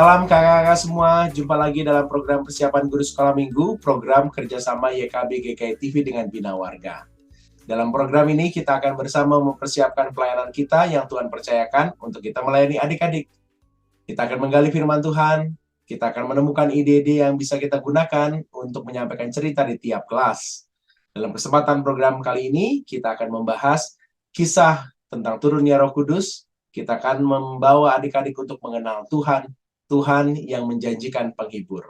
Salam kakak-kakak semua, jumpa lagi dalam program persiapan guru sekolah minggu, program kerjasama YKB GKI TV dengan Bina Warga. Dalam program ini kita akan bersama mempersiapkan pelayanan kita yang Tuhan percayakan untuk kita melayani adik-adik. Kita akan menggali firman Tuhan, kita akan menemukan ide-ide yang bisa kita gunakan untuk menyampaikan cerita di tiap kelas. Dalam kesempatan program kali ini, kita akan membahas kisah tentang turunnya Roh Kudus. Kita akan membawa adik-adik untuk mengenal Tuhan, Tuhan yang menjanjikan penghibur.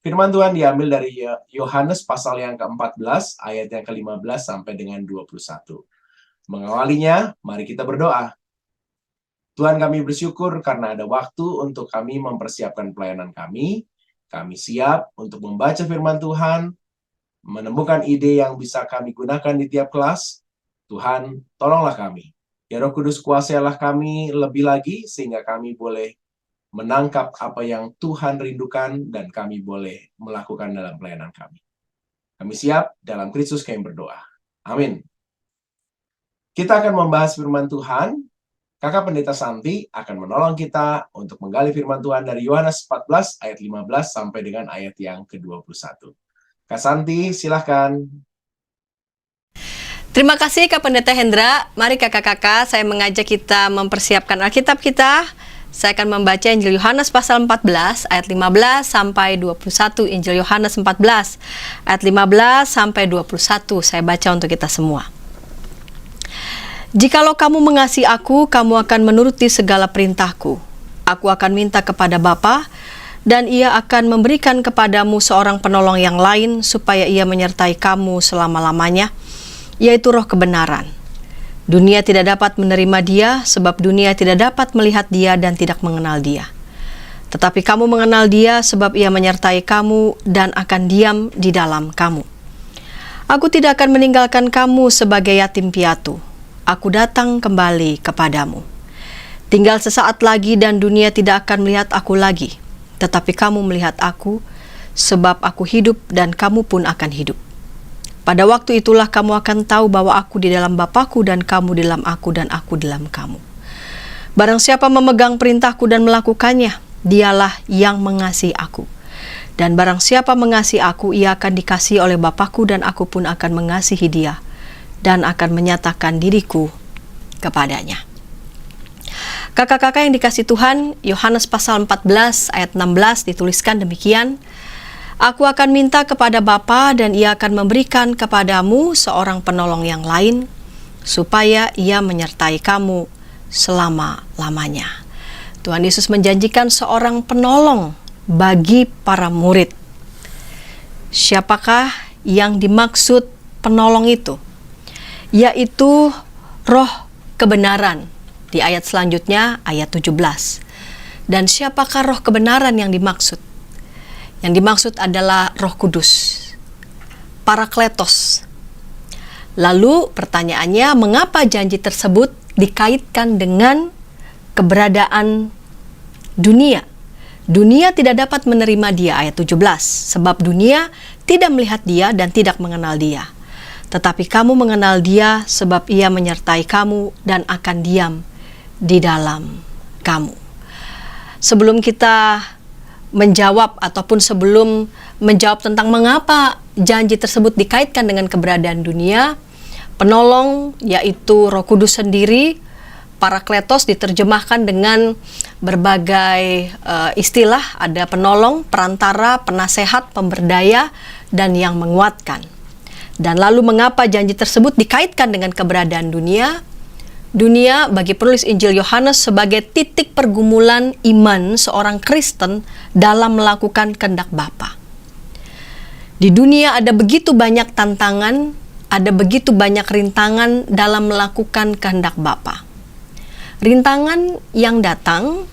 Firman Tuhan diambil dari Yohanes pasal yang ke-14, ayat yang ke-15 sampai dengan 21. Mengawalinya, mari kita berdoa. Tuhan, kami bersyukur karena ada waktu untuk kami mempersiapkan pelayanan kami. Kami siap untuk membaca firman Tuhan, menemukan ide yang bisa kami gunakan di tiap kelas. Tuhan, tolonglah kami. Ya Roh Kudus, kuasailah kami lebih lagi sehingga kami boleh menangkap apa yang Tuhan rindukan dan kami boleh melakukan dalam pelayanan kami. Kami siap, dalam Kristus kami berdoa. Amin. Kita akan membahas firman Tuhan. Kakak Pendeta Santi akan menolong kita untuk menggali firman Tuhan dari Yohanes 14 ayat 15 sampai dengan ayat yang ke-21. Kak Santi, silahkan. Terima kasih Kak Pendeta Hendra. Mari kakak-kakak, saya mengajak kita mempersiapkan Alkitab kita. Saya akan membaca Injil Yohanes pasal 14 ayat 15 sampai 21. Injil Yohanes 14 ayat 15 sampai 21. Saya baca untuk kita semua. Jikalau kamu mengasihi aku, kamu akan menuruti segala perintahku. Aku akan minta kepada Bapa, dan ia akan memberikan kepadamu seorang penolong yang lain, supaya ia menyertai kamu selama-lamanya, yaitu Roh kebenaran. Dunia tidak dapat menerima dia, sebab dunia tidak dapat melihat dia dan tidak mengenal dia. Tetapi kamu mengenal dia, sebab ia menyertai kamu dan akan diam di dalam kamu. Aku tidak akan meninggalkan kamu sebagai yatim piatu. Aku datang kembali kepadamu. Tinggal sesaat lagi dan dunia tidak akan melihat aku lagi. Tetapi kamu melihat aku, sebab aku hidup dan kamu pun akan hidup. Pada waktu itulah kamu akan tahu bahwa aku di dalam Bapa-Ku dan kamu di dalam aku dan aku di dalam kamu. Barang siapa memegang perintahku dan melakukannya, dialah yang mengasihi aku. Dan barang siapa mengasihi aku, ia akan dikasihi oleh Bapa-Ku dan aku pun akan mengasihi dia dan akan menyatakan diriku kepadanya. Kakak-kakak yang dikasihi Tuhan, Yohanes pasal 14 ayat 16 dituliskan demikian. Aku akan minta kepada Bapa dan ia akan memberikan kepadamu seorang penolong yang lain, supaya ia menyertai kamu selama-lamanya. Tuhan Yesus menjanjikan seorang penolong bagi para murid. Siapakah yang dimaksud penolong itu? Yaitu Roh kebenaran. Di ayat selanjutnya, ayat 17. Dan siapakah Roh kebenaran yang dimaksud? Yang dimaksud adalah Roh Kudus, Parakletos. Lalu pertanyaannya, mengapa janji tersebut dikaitkan dengan keberadaan dunia? Dunia tidak dapat menerima dia, ayat 17. Sebab dunia tidak melihat dia dan tidak mengenal dia. Tetapi kamu mengenal dia, sebab ia menyertai kamu dan akan diam di dalam kamu. Sebelum kita menjawab ataupun sebelum menjawab tentang mengapa janji tersebut dikaitkan dengan keberadaan dunia, penolong yaitu Roh Kudus sendiri, Parakletos diterjemahkan dengan berbagai istilah, ada penolong, perantara, penasehat, pemberdaya, dan yang menguatkan. Dan lalu mengapa janji tersebut dikaitkan dengan keberadaan dunia? Dunia bagi penulis Injil Yohanes sebagai titik pergumulan iman seorang Kristen dalam melakukan kehendak Bapa. Di dunia ada begitu banyak tantangan, ada begitu banyak rintangan dalam melakukan kehendak Bapa. Rintangan yang datang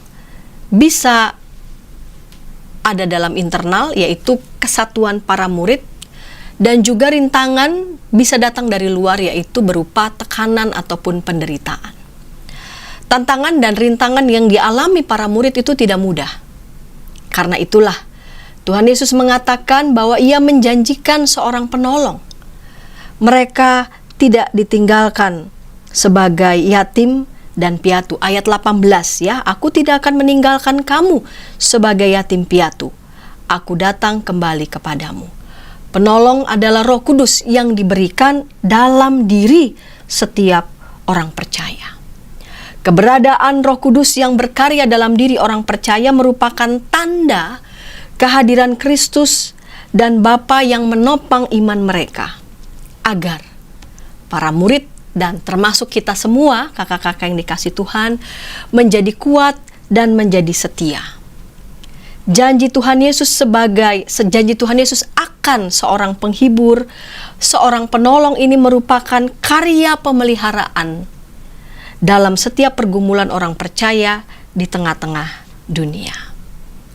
bisa ada dalam internal, yaitu kesatuan para murid, dan juga rintangan bisa datang dari luar, yaitu berupa tekanan ataupun penderitaan. Tantangan dan rintangan yang dialami para murid itu tidak mudah. Karena itulah Tuhan Yesus mengatakan bahwa ia menjanjikan seorang penolong. Mereka tidak ditinggalkan sebagai yatim dan piatu. Ayat 18 ya, aku tidak akan meninggalkan kamu sebagai yatim piatu. Aku datang kembali kepadamu. Penolong adalah Roh Kudus yang diberikan dalam diri setiap orang percaya. Keberadaan Roh Kudus yang berkarya dalam diri orang percaya merupakan tanda kehadiran Kristus dan Bapa yang menopang iman mereka, agar para murid dan termasuk kita semua, kakak-kakak yang dikasih Tuhan, menjadi kuat dan menjadi setia. Janji Tuhan Yesus akan seorang penghibur, seorang penolong ini merupakan karya pemeliharaan dalam setiap pergumulan orang percaya di tengah-tengah dunia.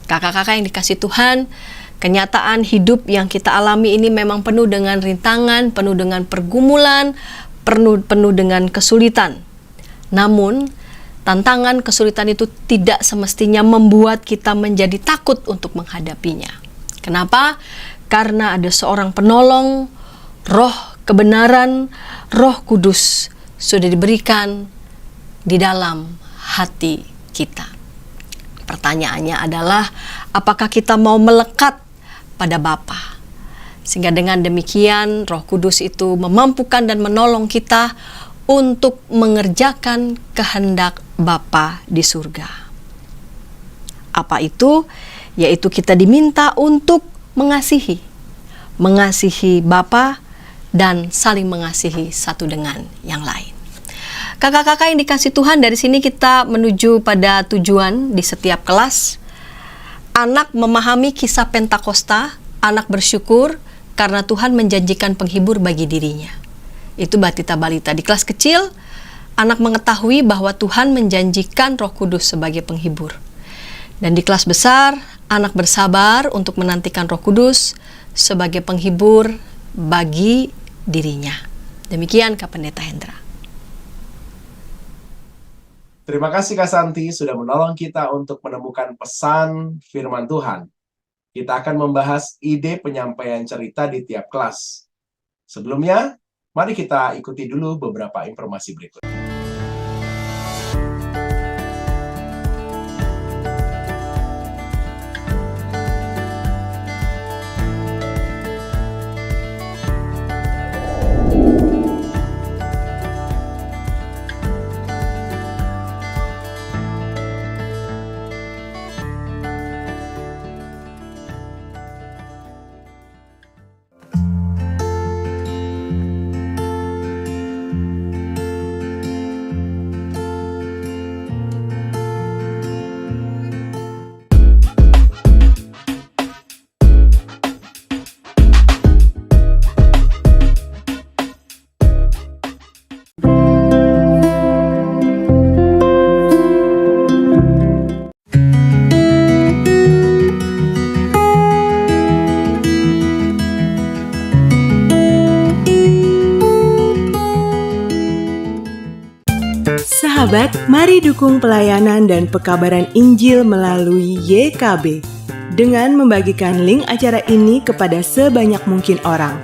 Kakak-kakak yang dikasih Tuhan, kenyataan hidup yang kita alami ini memang penuh dengan rintangan, penuh dengan pergumulan, penuh dengan kesulitan. Namun, tantangan kesulitan itu tidak semestinya membuat kita menjadi takut untuk menghadapinya. Kenapa? Karena ada seorang penolong, Roh kebenaran, Roh Kudus sudah diberikan di dalam hati kita. Pertanyaannya adalah, apakah kita mau melekat pada Bapa? Sehingga dengan demikian Roh Kudus itu memampukan dan menolong kita untuk mengerjakan kehendak Bapa di surga. Apa itu? Yaitu kita diminta untuk mengasihi Bapa dan saling mengasihi satu dengan yang lain. Kakak-kakak yang dikasih Tuhan, dari sini kita menuju pada tujuan di setiap kelas. Anak memahami kisah Pentakosta, anak bersyukur karena Tuhan menjanjikan penghibur bagi dirinya. Itu Batita Balita. Di kelas kecil, anak mengetahui bahwa Tuhan menjanjikan Roh Kudus sebagai penghibur. Dan di kelas besar, anak bersabar untuk menantikan Roh Kudus sebagai penghibur bagi dirinya. Demikian Kak Pendeta Hendra. Terima kasih Kak Santi sudah menolong kita untuk menemukan pesan firman Tuhan. Kita akan membahas ide penyampaian cerita di tiap kelas. Sebelumnya, mari kita ikuti dulu beberapa informasi berikut. Sahabat, mari dukung pelayanan dan pekabaran Injil melalui YKB dengan membagikan link acara ini kepada sebanyak mungkin orang.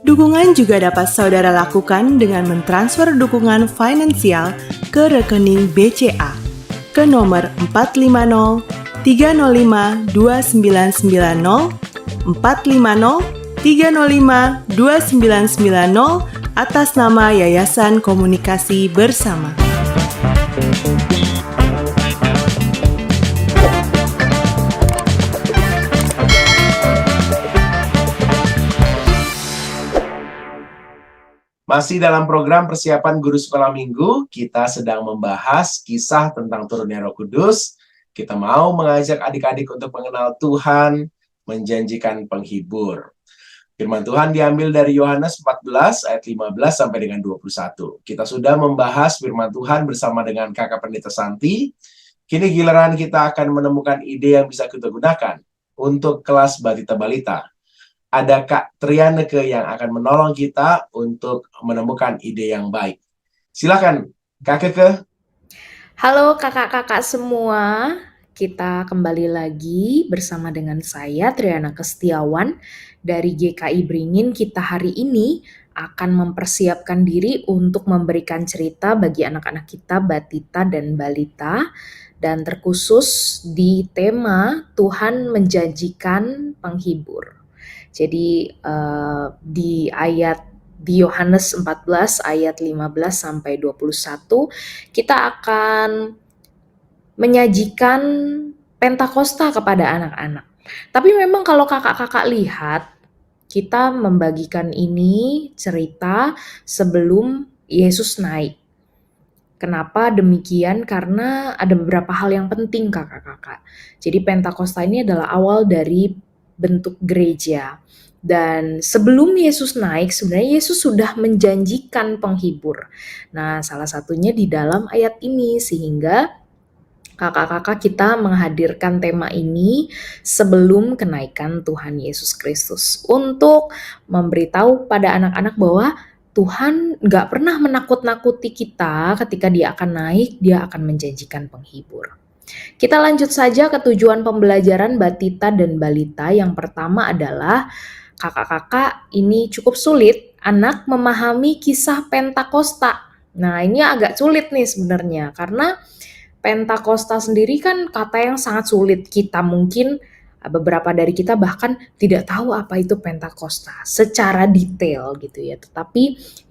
Dukungan juga dapat saudara lakukan dengan mentransfer dukungan finansial ke rekening BCA ke nomor 450 305 2990 450 305 2990 atas nama Yayasan Komunikasi Bersama. Masih dalam program persiapan guru sekolah minggu, kita sedang membahas kisah tentang turunnya Roh Kudus. Kita mau mengajak adik-adik untuk mengenal Tuhan, menjanjikan penghibur. Firman Tuhan diambil dari Yohanes 14 ayat 15 sampai dengan 21. Kita sudah membahas firman Tuhan bersama dengan Kakak Pendeta Santi. Kini giliran kita akan menemukan ide yang bisa kita gunakan untuk kelas Batita Balita. Ada Kak Trianeke yang akan menolong kita untuk menemukan ide yang baik. Silakan, Kak Keke. Halo kakak-kakak semua, kita kembali lagi bersama dengan saya Trianeke Setiawan dari GKI Beringin. Kita hari ini akan mempersiapkan diri untuk memberikan cerita bagi anak-anak kita, Batita dan Balita, dan terkhusus di tema Tuhan menjanjikan penghibur. Jadi di Yohanes 14 ayat 15 sampai 21 kita akan menyajikan Pentakosta kepada anak-anak. Tapi memang kalau kakak-kakak lihat, kita membagikan ini cerita sebelum Yesus naik. Kenapa demikian? Karena ada beberapa hal yang penting kakak-kakak. Jadi Pentakosta ini adalah awal dari bentuk gereja. Dan sebelum Yesus naik, sebenarnya Yesus sudah menjanjikan penghibur. Nah, salah satunya di dalam ayat ini, sehingga kakak-kakak kita menghadirkan tema ini sebelum kenaikan Tuhan Yesus Kristus. Untuk memberitahu pada anak-anak bahwa Tuhan gak pernah menakut-nakuti kita ketika dia akan naik, dia akan menjanjikan penghibur. Kita lanjut saja ke tujuan pembelajaran Batita dan Balita. Yang pertama adalah kakak-kakak ini cukup sulit anak memahami kisah Pentakosta. Nah ini agak sulit nih sebenarnya karena Pentakosta sendiri kan kata yang sangat sulit. Kita mungkin beberapa dari kita bahkan tidak tahu apa itu Pentakosta secara detail gitu ya. Tetapi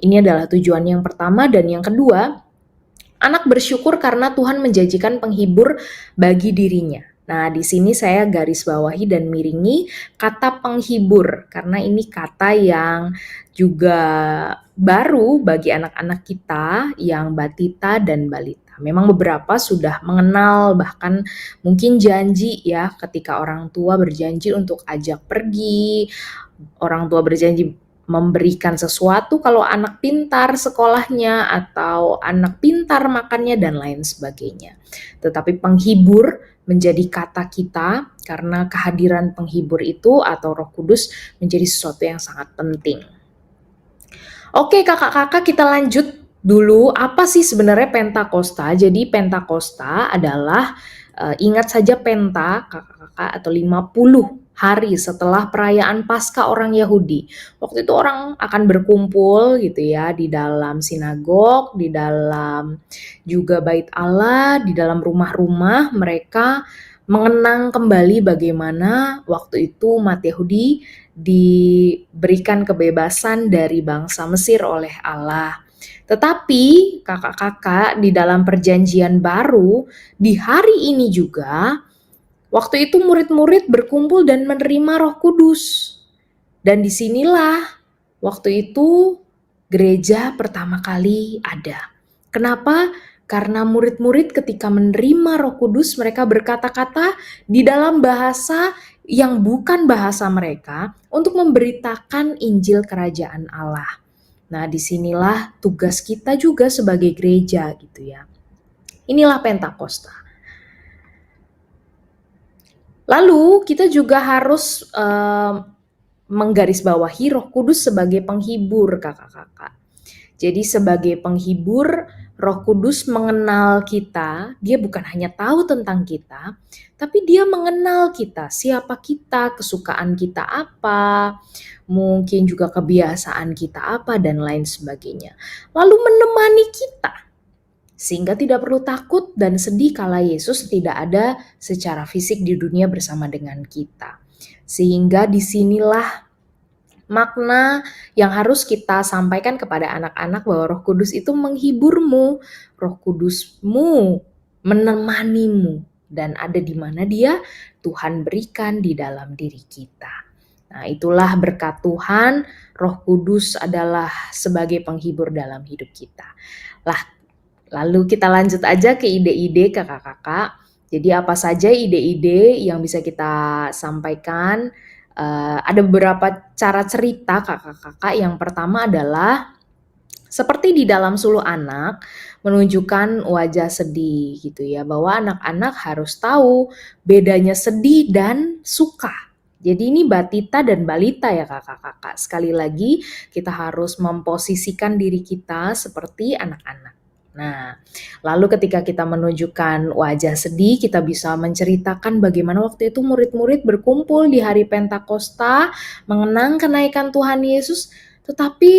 ini adalah tujuan yang pertama, dan yang kedua, anak bersyukur karena Tuhan menjanjikan penghibur bagi dirinya. Nah, di sini saya garis bawahi dan miringi kata penghibur karena ini kata yang juga baru bagi anak-anak kita yang Batita dan Balita. Memang beberapa sudah mengenal, bahkan mungkin janji ya, ketika orang tua berjanji untuk ajak pergi, orang tua berjanji memberikan sesuatu kalau anak pintar sekolahnya atau anak pintar makannya dan lain sebagainya. Tetapi penghibur menjadi kata kita karena kehadiran penghibur itu atau Roh Kudus menjadi sesuatu yang sangat penting. Oke kakak-kakak, kita lanjut dulu, apa sih sebenarnya Pentakosta? Jadi Pentakosta adalah ingat saja Penta kakak-kakak atau 50 hari setelah perayaan Paskah orang Yahudi. Waktu itu orang akan berkumpul gitu ya di dalam sinagog, di dalam juga bait Allah, di dalam rumah-rumah mereka mengenang kembali bagaimana waktu itu umat Yahudi diberikan kebebasan dari bangsa Mesir oleh Allah. Tetapi kakak-kakak di dalam perjanjian baru di hari ini juga waktu itu murid-murid berkumpul dan menerima Roh Kudus. Dan disinilah waktu itu gereja pertama kali ada. Kenapa? Karena murid-murid ketika menerima Roh Kudus mereka berkata-kata di dalam bahasa yang bukan bahasa mereka untuk memberitakan Injil Kerajaan Allah. Nah, disinilah tugas kita juga sebagai gereja gitu ya. Inilah Pentakosta. Lalu kita juga harus menggarisbawahi Roh Kudus sebagai penghibur kakak-kakak. Jadi sebagai penghibur, Roh Kudus mengenal kita, dia bukan hanya tahu tentang kita, tapi dia mengenal kita, siapa kita, kesukaan kita apa, mungkin juga kebiasaan kita apa, dan lain sebagainya. Lalu menemani kita, sehingga tidak perlu takut dan sedih kala Yesus tidak ada secara fisik di dunia bersama dengan kita. Sehingga disinilah makna yang harus kita sampaikan kepada anak-anak bahwa Roh Kudus itu menghiburmu, Roh Kudusmu menemanimu, dan ada di mana dia, Tuhan berikan di dalam diri kita. Nah, itulah berkat Tuhan, Roh Kudus adalah sebagai penghibur dalam hidup kita. Lalu kita lanjut aja ke ide-ide kakak-kakak. Jadi apa saja ide-ide yang bisa kita sampaikan? Ada beberapa cara cerita kakak-kakak. Yang pertama adalah seperti di dalam suluh anak menunjukkan wajah sedih gitu ya, bahwa anak-anak harus tahu bedanya sedih dan suka. Jadi ini Batita dan Balita ya kakak-kakak. Sekali lagi kita harus memposisikan diri kita seperti anak-anak. Nah, lalu ketika kita menunjukkan wajah sedih, kita bisa menceritakan bagaimana waktu itu murid-murid berkumpul di hari Pentakosta, mengenang kenaikan Tuhan Yesus, tetapi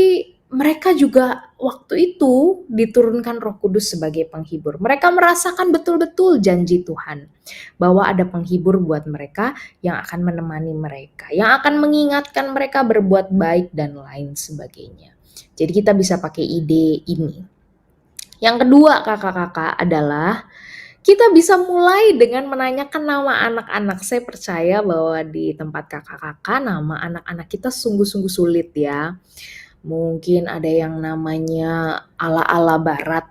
mereka juga waktu itu diturunkan Roh Kudus sebagai penghibur. Mereka merasakan betul-betul janji Tuhan bahwa ada penghibur buat mereka yang akan menemani mereka, yang akan mengingatkan mereka berbuat baik dan lain sebagainya. Jadi kita bisa pakai ide ini. Yang kedua kakak-kakak adalah kita bisa mulai dengan menanyakan nama anak-anak. Saya percaya bahwa di tempat kakak-kakak nama anak-anak kita sungguh-sungguh sulit ya. Mungkin ada yang namanya ala-ala barat,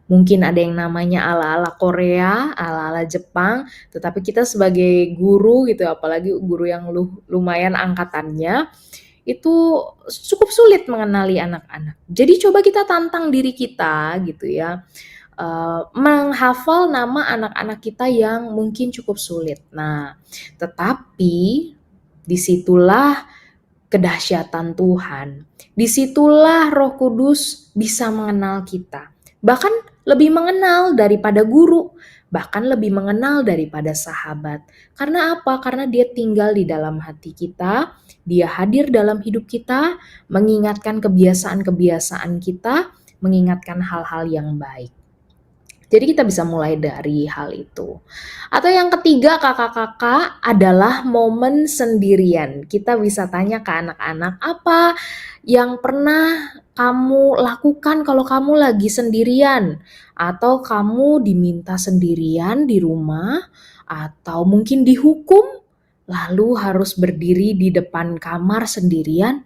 mungkin ada yang namanya ala-ala Korea, ala-ala Jepang, tetapi kita sebagai guru gitu, apalagi guru yang lumayan angkatannya, itu cukup sulit mengenali anak-anak. Jadi coba kita tantang diri kita gitu ya, menghafal nama anak-anak kita yang mungkin cukup sulit. Nah, tetapi disitulah kedahsyatan Tuhan. Disitulah Roh Kudus bisa mengenal kita. Bahkan lebih mengenal daripada guru. Bahkan lebih mengenal daripada sahabat. Karena apa? Karena dia tinggal di dalam hati kita. Dia hadir dalam hidup kita. Mengingatkan kebiasaan-kebiasaan kita. Mengingatkan hal-hal yang baik. Jadi kita bisa mulai dari hal itu. Atau yang ketiga kakak-kakak adalah momen sendirian. Kita bisa tanya ke anak-anak, apa yang pernah kamu lakukan kalau kamu lagi sendirian? Atau kamu diminta sendirian di rumah? Atau mungkin dihukum lalu harus berdiri di depan kamar sendirian?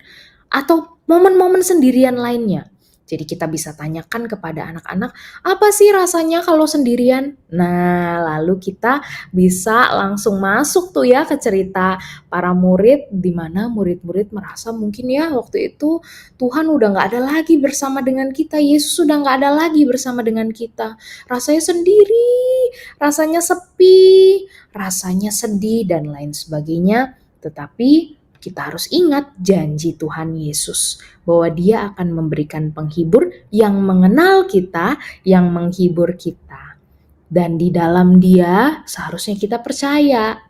Atau momen-momen sendirian lainnya? Jadi kita bisa tanyakan kepada anak-anak, apa sih rasanya kalau sendirian? Nah, lalu kita bisa langsung masuk tuh ya ke cerita para murid, di mana murid-murid merasa mungkin ya waktu itu Tuhan udah gak ada lagi bersama dengan kita, Yesus udah gak ada lagi bersama dengan kita. Rasanya sendiri, rasanya sepi, rasanya sedih dan lain sebagainya. Tetapi kita harus ingat janji Tuhan Yesus bahwa Dia akan memberikan penghibur yang mengenal kita, yang menghibur kita. Dan di dalam Dia seharusnya kita percaya.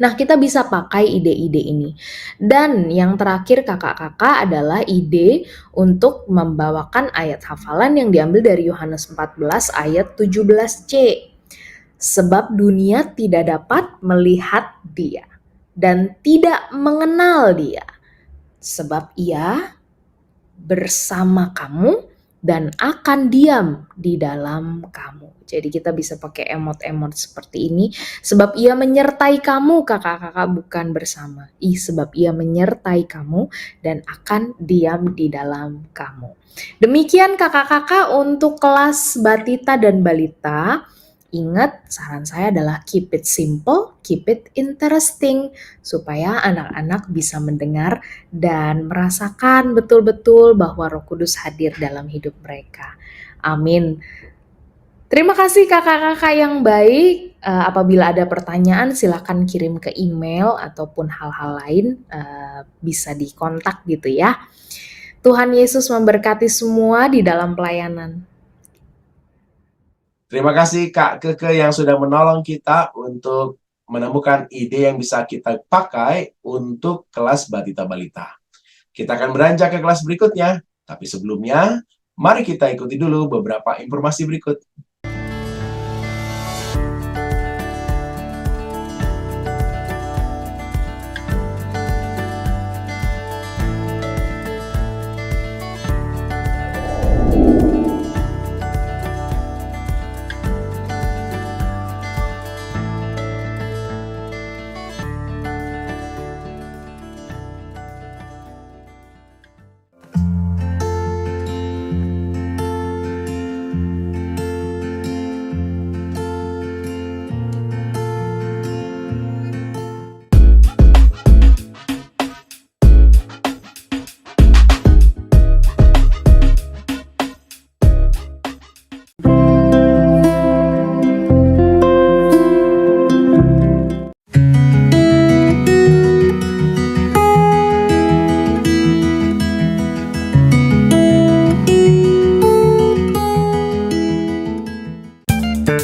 Nah, kita bisa pakai ide-ide ini. Dan yang terakhir kakak-kakak adalah ide untuk membawakan ayat hafalan yang diambil dari Yohanes 14 ayat 17c. Sebab dunia tidak dapat melihat Dia dan tidak mengenal Dia, sebab Ia bersama kamu dan akan diam di dalam kamu. Jadi kita bisa pakai emot-emot seperti ini, sebab Ia menyertai kamu kakak-kakak, bukan bersama. Sebab Ia menyertai kamu dan akan diam di dalam kamu. Demikian kakak-kakak untuk kelas batita dan balita. Ingat, saran saya adalah keep it simple, keep it interesting, supaya anak-anak bisa mendengar dan merasakan betul-betul bahwa Roh Kudus hadir dalam hidup mereka. Amin. Terima kasih kakak-kakak yang baik. Apabila ada pertanyaan, silakan kirim ke email ataupun hal-hal lain, bisa dikontak gitu ya. Tuhan Yesus memberkati semua di dalam pelayanan. Terima kasih Kak Keke yang sudah menolong kita untuk menemukan ide yang bisa kita pakai untuk kelas batita balita. Kita akan beranjak ke kelas berikutnya, tapi sebelumnya, mari kita ikuti dulu beberapa informasi berikut.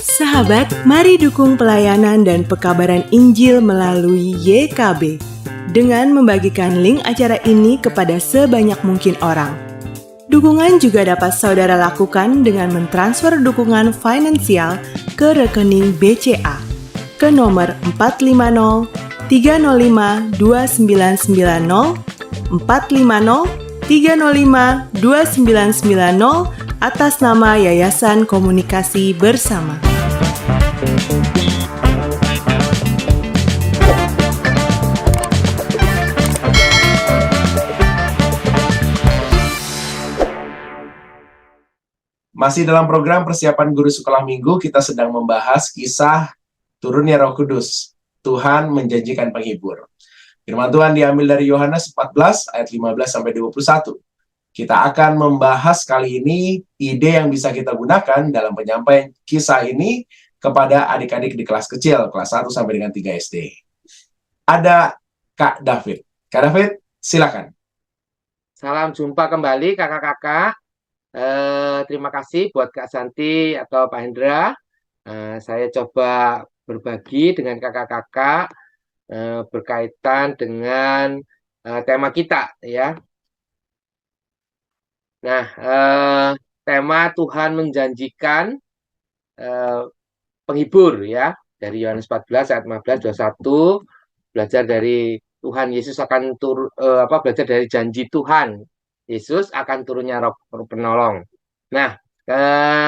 Sahabat, mari dukung pelayanan dan pekabaran Injil melalui YKB dengan membagikan link acara ini kepada sebanyak mungkin orang. Dukungan juga dapat saudara lakukan dengan mentransfer dukungan finansial ke rekening BCA ke nomor 450 305 2990 450 305 2990 atas nama Yayasan Komunikasi Bersama. Masih dalam program persiapan guru sekolah minggu, kita sedang membahas kisah turunnya Roh Kudus. Tuhan menjanjikan penghibur. Firman Tuhan diambil dari Yohanes 14 ayat 15 sampai 21. Kita akan membahas kali ini ide yang bisa kita gunakan dalam penyampaian kisah ini kepada adik-adik di kelas kecil, kelas 1 sampai dengan 3 SD. Ada Kak David. Kak David, silakan. Salam jumpa kembali kakak-kakak. Terima kasih buat Kak Santi atau Pak Hendra. Saya coba berbagi dengan kakak-kakak berkaitan dengan tema kita ya. Nah, tema Tuhan menjanjikan penghibur ya, dari Yohanes 14 ayat 15 21, belajar dari Tuhan Yesus akan belajar dari janji Tuhan Yesus akan turunnya Roh Penolong. Nah,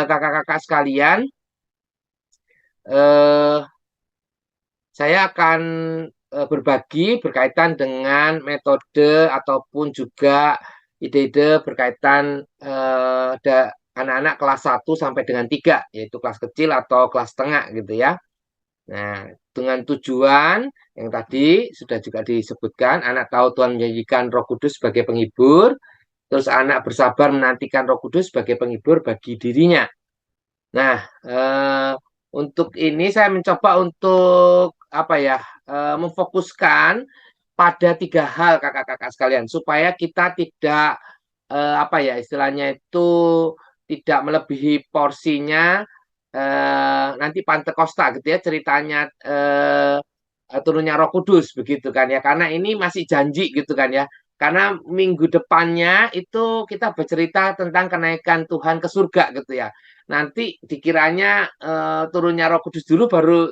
kakak-kakak sekalian, saya akan berbagi berkaitan dengan metode ataupun juga ide-ide berkaitan anak-anak kelas 1 sampai dengan 3, yaitu kelas kecil atau kelas tengah gitu ya. Nah, dengan tujuan yang tadi sudah juga disebutkan, anak tahu Tuhan menjanjikan Roh Kudus sebagai penghibur, terus anak bersabar menantikan Roh Kudus sebagai penghibur bagi dirinya. Nah, untuk ini saya mencoba untuk memfokuskan pada 3 hal kakak-kakak sekalian supaya kita tidak istilahnya itu tidak melebihi porsinya nanti Pantekosta gitu ya, ceritanya turunnya Roh Kudus begitu kan ya, karena ini masih janji gitu kan ya. Karena minggu depannya itu kita bercerita tentang kenaikan Tuhan ke surga gitu ya. Nanti dikiranya turunnya Roh Kudus dulu baru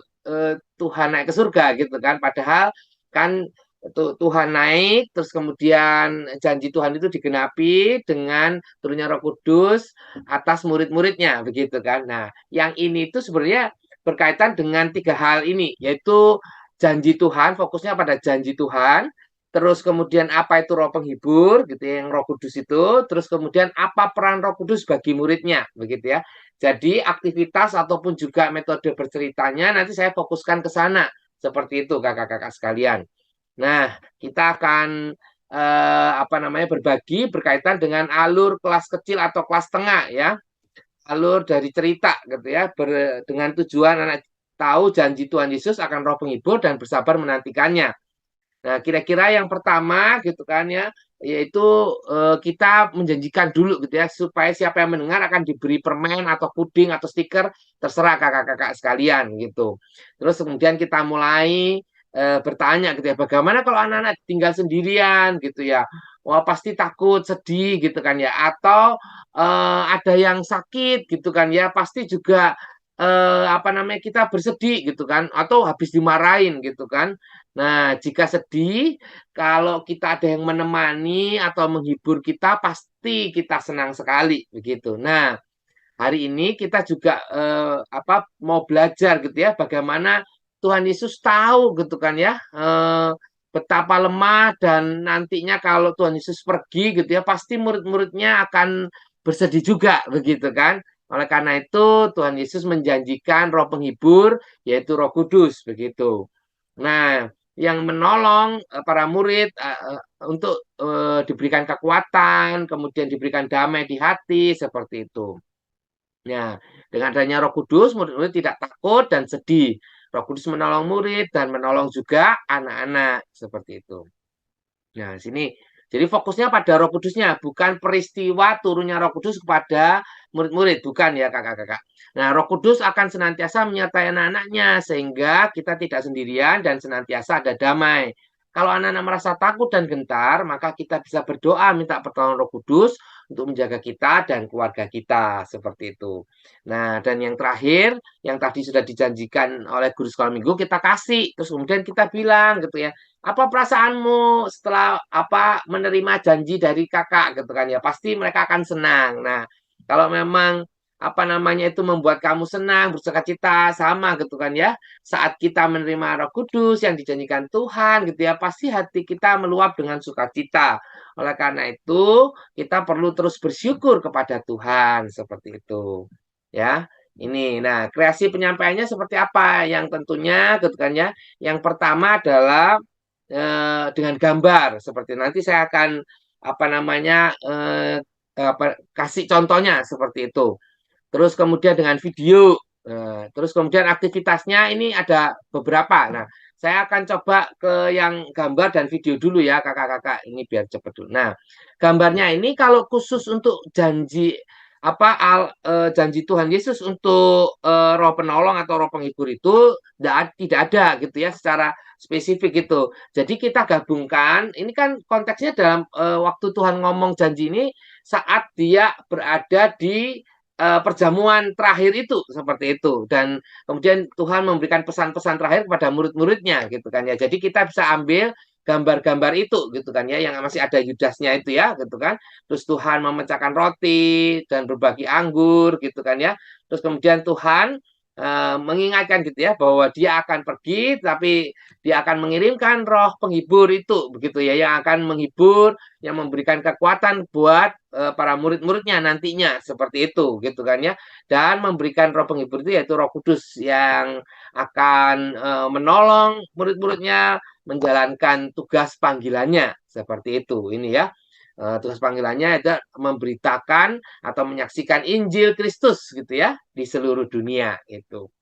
Tuhan naik ke surga gitu kan. Padahal kan Tuhan naik, terus kemudian janji Tuhan itu digenapi dengan turunnya Roh Kudus atas murid-muridnya begitu kan. Nah, yang ini itu sebenarnya berkaitan dengan 3 hal ini, yaitu janji Tuhan, fokusnya pada janji Tuhan. Terus kemudian apa itu Roh Penghibur gitu ya, yang Roh Kudus itu, terus kemudian apa peran Roh Kudus bagi muridnya begitu ya. Jadi aktivitas ataupun juga metode berceritanya nanti saya fokuskan ke sana. Seperti itu kakak-kakak sekalian. Nah, kita akan berbagi berkaitan dengan alur kelas kecil atau kelas tengah ya. Alur dari cerita gitu ya, dengan tujuan anak tahu janji Tuhan Yesus akan Roh Penghibur dan bersabar menantikannya. Nah, kira-kira yang pertama gitu kan ya, yaitu kita menjanjikan dulu gitu ya, supaya siapa yang mendengar akan diberi permen atau puding atau stiker, terserah kakak-kakak sekalian gitu. Terus kemudian kita mulai bertanya gitu ya, bagaimana kalau anak-anak tinggal sendirian gitu ya, wah pasti takut, sedih gitu kan ya, atau ada yang sakit gitu kan ya, pasti juga kita bersedih gitu kan, atau habis dimarahin gitu kan. Nah, jika sedih, kalau kita ada yang menemani atau menghibur kita, pasti kita senang sekali begitu. Nah, hari ini kita juga mau belajar gitu ya, bagaimana Tuhan Yesus tahu gitu kan ya, betapa lemah dan nantinya kalau Tuhan Yesus pergi gitu ya, pasti murid-muridnya akan bersedih juga begitu kan. Oleh karena itu Tuhan Yesus menjanjikan Roh Penghibur, yaitu Roh Kudus begitu. Nah, yang menolong para murid untuk diberikan kekuatan, kemudian diberikan damai di hati, seperti itu. Nah, dengan adanya Roh Kudus, murid-murid tidak takut dan sedih. Roh Kudus menolong murid dan menolong juga anak-anak, seperti itu. Nah, sini jadi fokusnya pada Roh Kudusnya, bukan peristiwa turunnya Roh Kudus kepada murid-murid, bukan ya kakak-kakak. Nah, Roh Kudus akan senantiasa menyertai anak-anaknya sehingga kita tidak sendirian dan senantiasa ada damai. Kalau anak-anak merasa takut dan gentar, maka kita bisa berdoa minta pertolongan Roh Kudus untuk menjaga kita dan keluarga kita, seperti itu. Nah, dan yang terakhir, yang tadi sudah dijanjikan oleh guru sekolah minggu, kita kasih, terus kemudian kita bilang gitu ya, apa perasaanmu setelah menerima janji dari kakak gitu kan ya, pasti mereka akan senang. Nah, kalau memang itu membuat kamu senang, bersukacita, sama gitu kan ya. Saat kita menerima Roh Kudus yang dijanjikan Tuhan gitu ya, pasti hati kita meluap dengan sukacita. Oleh karena itu, kita perlu terus bersyukur kepada Tuhan, seperti itu. Ya. Ini, nah, kreasi penyampaiannya seperti apa? Yang tentunya gitu kan ya. Yang pertama adalah dengan gambar, seperti nanti saya akan kasih contohnya seperti itu. Terus kemudian dengan video. Nah, terus kemudian aktivitasnya ini ada beberapa. Nah, saya akan coba ke yang gambar dan video dulu ya, kakak-kakak. Ini biar cepat dulu. Nah, gambarnya ini kalau khusus untuk janji janji Tuhan Yesus untuk roh penolong atau roh penghibur itu tidak ada gitu ya secara spesifik gitu. Jadi kita gabungkan, ini kan konteksnya dalam waktu Tuhan ngomong janji ini saat dia berada di perjamuan terakhir itu, seperti itu. Dan kemudian Tuhan memberikan pesan-pesan terakhir kepada murid-muridnya gitu kan ya. Jadi kita bisa ambil gambar-gambar itu gitu kan ya, yang masih ada Yudasnya itu ya gitu kan. Terus Tuhan memecahkan roti dan berbagi anggur gitu kan ya. Terus kemudian Tuhan mengingatkan gitu ya bahwa dia akan pergi, tapi dia akan mengirimkan roh penghibur itu begitu ya, yang akan menghibur, yang memberikan kekuatan buat para murid-muridnya nantinya, seperti itu gitu kan ya. Dan memberikan roh penghibur itu yaitu Roh Kudus yang akan menolong murid-muridnya menjalankan tugas panggilannya, seperti itu. Ini ya. Tugas panggilannya itu memberitakan atau menyaksikan Injil Kristus gitu ya di seluruh dunia itu.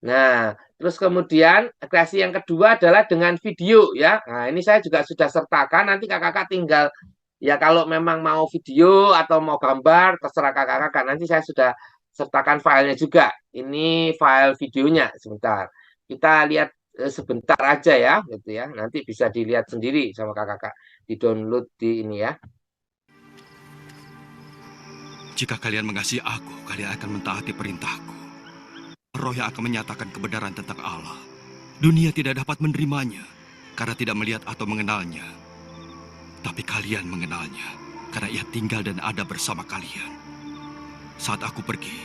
Nah, terus kemudian kreasi yang kedua adalah dengan video ya. Nah, ini saya juga sudah sertakan, nanti kakak-kakak tinggal ya kalau memang mau video atau mau gambar terserah kakak-kakak. Nanti saya sudah sertakan filenya juga. Ini file videonya sebentar. Kita lihat sebentar aja ya gitu ya. Nanti bisa dilihat sendiri sama kakak-kakak. Di-download di ini ya. Jika kalian mengasihi aku, kalian akan mentaati perintahku. Roh yang akan menyatakan kebenaran tentang Allah. Dunia tidak dapat menerimanya karena tidak melihat atau mengenalnya. Tapi kalian mengenalnya karena ia tinggal dan ada bersama kalian. Saat aku pergi,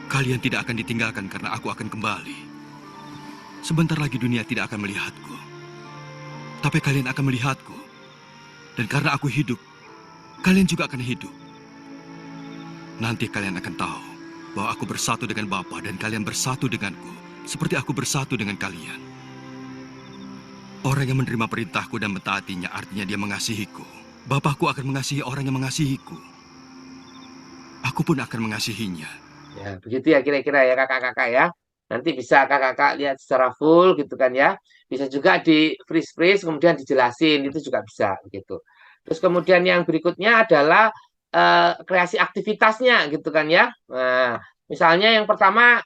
kalian tidak akan ditinggalkan karena aku akan kembali. Sebentar lagi dunia tidak akan melihatku. Tapi kalian akan melihatku. Dan karena aku hidup, kalian juga akan hidup. Nanti kalian akan tahu bahwa aku bersatu dengan Bapa dan kalian bersatu denganku, seperti aku bersatu dengan kalian. Orang yang menerima perintahku dan mentaatinya artinya dia mengasihiku. Bapakku akan mengasihi orang yang mengasihiku. Aku pun akan mengasihinya. Ya, begitu ya kira-kira ya kakak-kakak ya. Nanti bisa kakak-kakak lihat secara full gitu kan ya. Bisa juga di freeze kemudian dijelasin, itu juga bisa begitu. Terus kemudian yang berikutnya adalah kreasi aktivitasnya gitu kan ya. Nah, misalnya yang pertama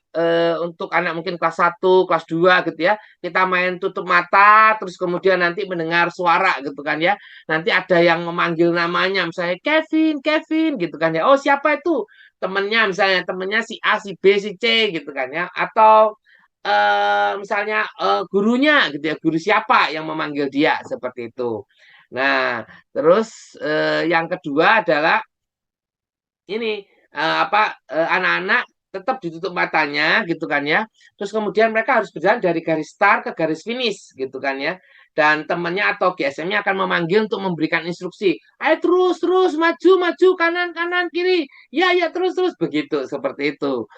untuk anak mungkin kelas 1, kelas 2 gitu ya. Kita main tutup mata terus kemudian nanti mendengar suara gitu kan ya. Nanti ada yang memanggil namanya misalnya Kevin, Kevin gitu kan ya. Oh, siapa itu? Temennya misalnya temennya si A, si B, si C gitu kan ya. Atau misalnya gurunya gitu ya. Guru siapa yang memanggil dia seperti itu. Nah, terus yang kedua adalah ini anak-anak tetap ditutup matanya gitu kan ya. Terus kemudian mereka harus berjalan dari garis start ke garis finish gitu kan ya. Dan temannya atau GSM-nya akan memanggil untuk memberikan instruksi. Ayo terus maju maju kanan kiri. Ya terus begitu seperti itu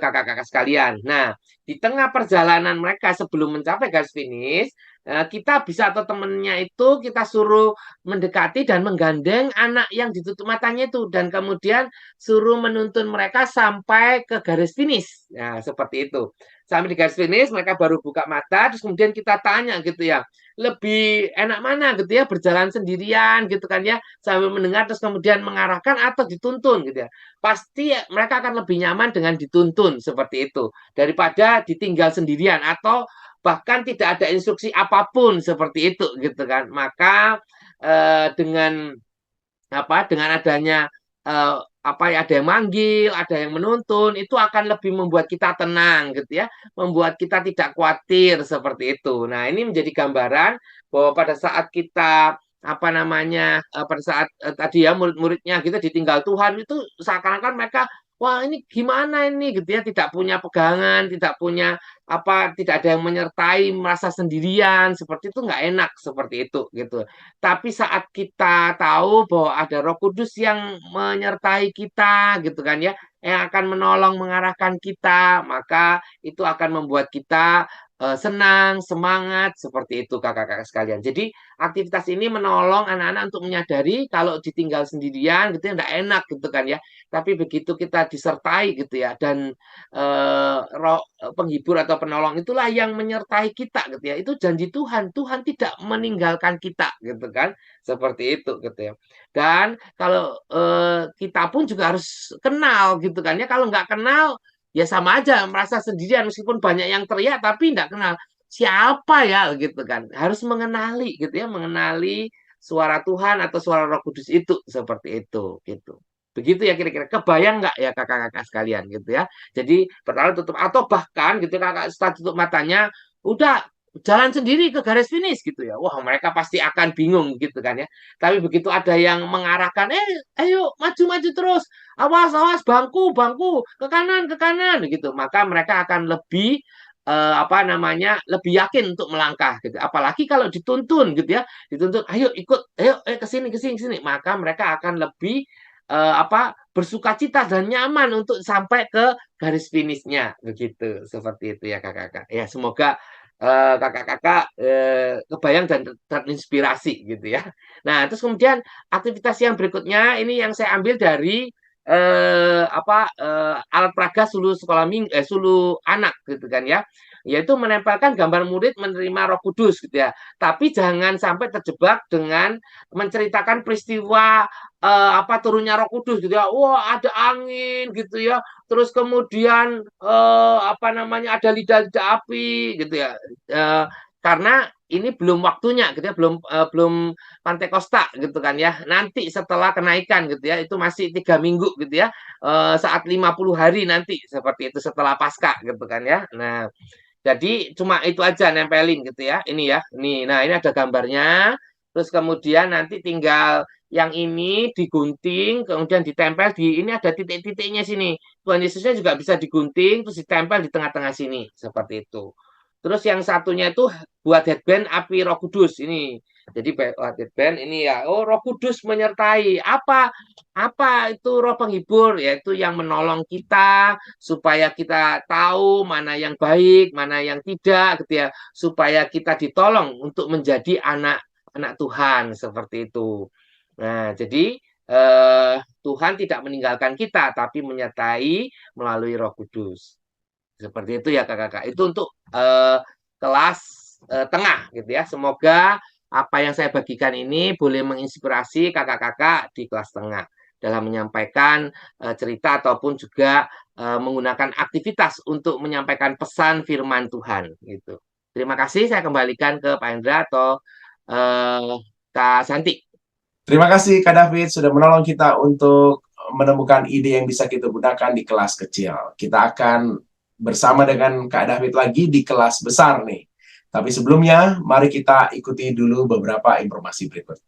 kakak-kakak sekalian. Nah, di tengah perjalanan mereka sebelum mencapai garis finish, kita bisa atau temennya itu kita suruh mendekati dan menggandeng anak yang ditutup matanya itu dan kemudian suruh menuntun mereka sampai ke garis finish. Nah, seperti itu. Sampai di garis finish mereka baru buka mata terus kemudian kita tanya gitu ya. Lebih enak mana gitu ya berjalan sendirian gitu kan ya sambil mendengar terus kemudian mengarahkan atau dituntun gitu ya. Pasti mereka akan lebih nyaman dengan dituntun seperti itu daripada ditinggal sendirian atau bahkan tidak ada instruksi apapun seperti itu gitu kan. Maka dengan dengan adanya ada yang manggil, ada yang menuntun, itu akan lebih membuat kita tenang gitu ya, membuat kita tidak khawatir seperti itu. Nah, ini menjadi gambaran bahwa pada saat kita pada saat tadi ya murid-muridnya kita ditinggal Tuhan itu seakan-akan mereka wah ini gimana ini gitu ya, tidak punya pegangan, tidak punya tidak ada yang menyertai, merasa sendirian, seperti itu nggak enak seperti itu gitu. Tapi saat kita tahu bahwa ada Roh Kudus yang menyertai kita gitu kan ya, yang akan menolong mengarahkan kita, maka itu akan membuat kita senang, semangat seperti itu kakak-kakak sekalian. Jadi aktivitas ini menolong anak-anak untuk menyadari kalau ditinggal sendirian gitu ya enggak enak gitu kan ya. Tapi begitu kita disertai gitu ya dan roh penghibur atau penolong itulah yang menyertai kita gitu ya. Itu janji Tuhan. Tuhan tidak meninggalkan kita gitu kan. Seperti itu gitu ya. Dan kalau kita pun juga harus kenal gitu kan ya. Kalau nggak kenal ya sama aja merasa sendirian meskipun banyak yang teriak tapi nggak kenal siapa ya gitu kan. Harus mengenali gitu ya, mengenali suara Tuhan atau suara Roh Kudus itu seperti itu gitu. Begitu ya kira-kira. Kebayang nggak ya kakak-kakak sekalian gitu ya. Jadi pertama tutup atau bahkan gitu kakak setelah tutup matanya udah jalan sendiri ke garis finish gitu ya. Wah, mereka pasti akan bingung gitu kan ya. Tapi begitu ada yang mengarahkan, ayo maju-maju terus. Awas, awas, bangku, bangku, ke kanan gitu. Maka mereka akan lebih lebih yakin untuk melangkah gitu. Apalagi kalau dituntun gitu ya, dituntun, ayo ikut, ayo ke sini ke sini ke sini, maka mereka akan lebih bersukacita dan nyaman untuk sampai ke garis finishnya begitu. Seperti itu ya kakak-kakak. Ya semoga kakak-kakak kebayang dan terinspirasi gitu ya. Nah, terus kemudian aktivitas yang berikutnya ini yang saya ambil dari alat peraga Sulu sekolah minggu Sulu anak gitu kan ya, yaitu menempelkan gambar murid menerima Roh Kudus gitu ya. Tapi jangan sampai terjebak dengan menceritakan peristiwa turunnya Roh Kudus gitu ya. Wah, ada angin gitu ya. Terus kemudian ada lidah-lidah api gitu ya. Karena ini belum waktunya gitu ya, belum Pantekosta gitu kan ya. Nanti setelah kenaikan gitu ya, itu masih 3 minggu gitu ya. Saat 50 hari nanti seperti itu setelah Paskah gitu kan ya. Nah, jadi cuma itu aja nempelin gitu ya. Ini ya. Nah, ini ada gambarnya. Terus kemudian nanti tinggal yang ini digunting, kemudian ditempel ini ada titik-titiknya sini. Tuhan Yesusnya juga bisa digunting terus ditempel di tengah-tengah sini seperti itu. Terus yang satunya itu buat headband api Roh Kudus ini. Jadi buat headband ini ya. Oh, Roh Kudus menyertai. Apa itu roh penghibur? Yaitu yang menolong kita supaya kita tahu mana yang baik, mana yang tidak gitu ya. Supaya kita ditolong untuk menjadi anak-anak Tuhan seperti itu. Nah, jadi Tuhan tidak meninggalkan kita tapi menyertai melalui Roh Kudus. Seperti itu ya kakak-kakak. Itu untuk kelas tengah gitu ya. Semoga apa yang saya bagikan ini boleh menginspirasi kakak-kakak di kelas tengah dalam menyampaikan cerita ataupun juga menggunakan aktivitas untuk menyampaikan pesan firman Tuhan gitu. Terima kasih, saya kembalikan ke Pak Hendra atau Kak Santi. Terima kasih Kak David sudah menolong kita untuk menemukan ide yang bisa kita gunakan di kelas kecil. Kita akan bersama dengan Kak David lagi di kelas besar nih. Tapi sebelumnya, mari kita ikuti dulu beberapa informasi berikut.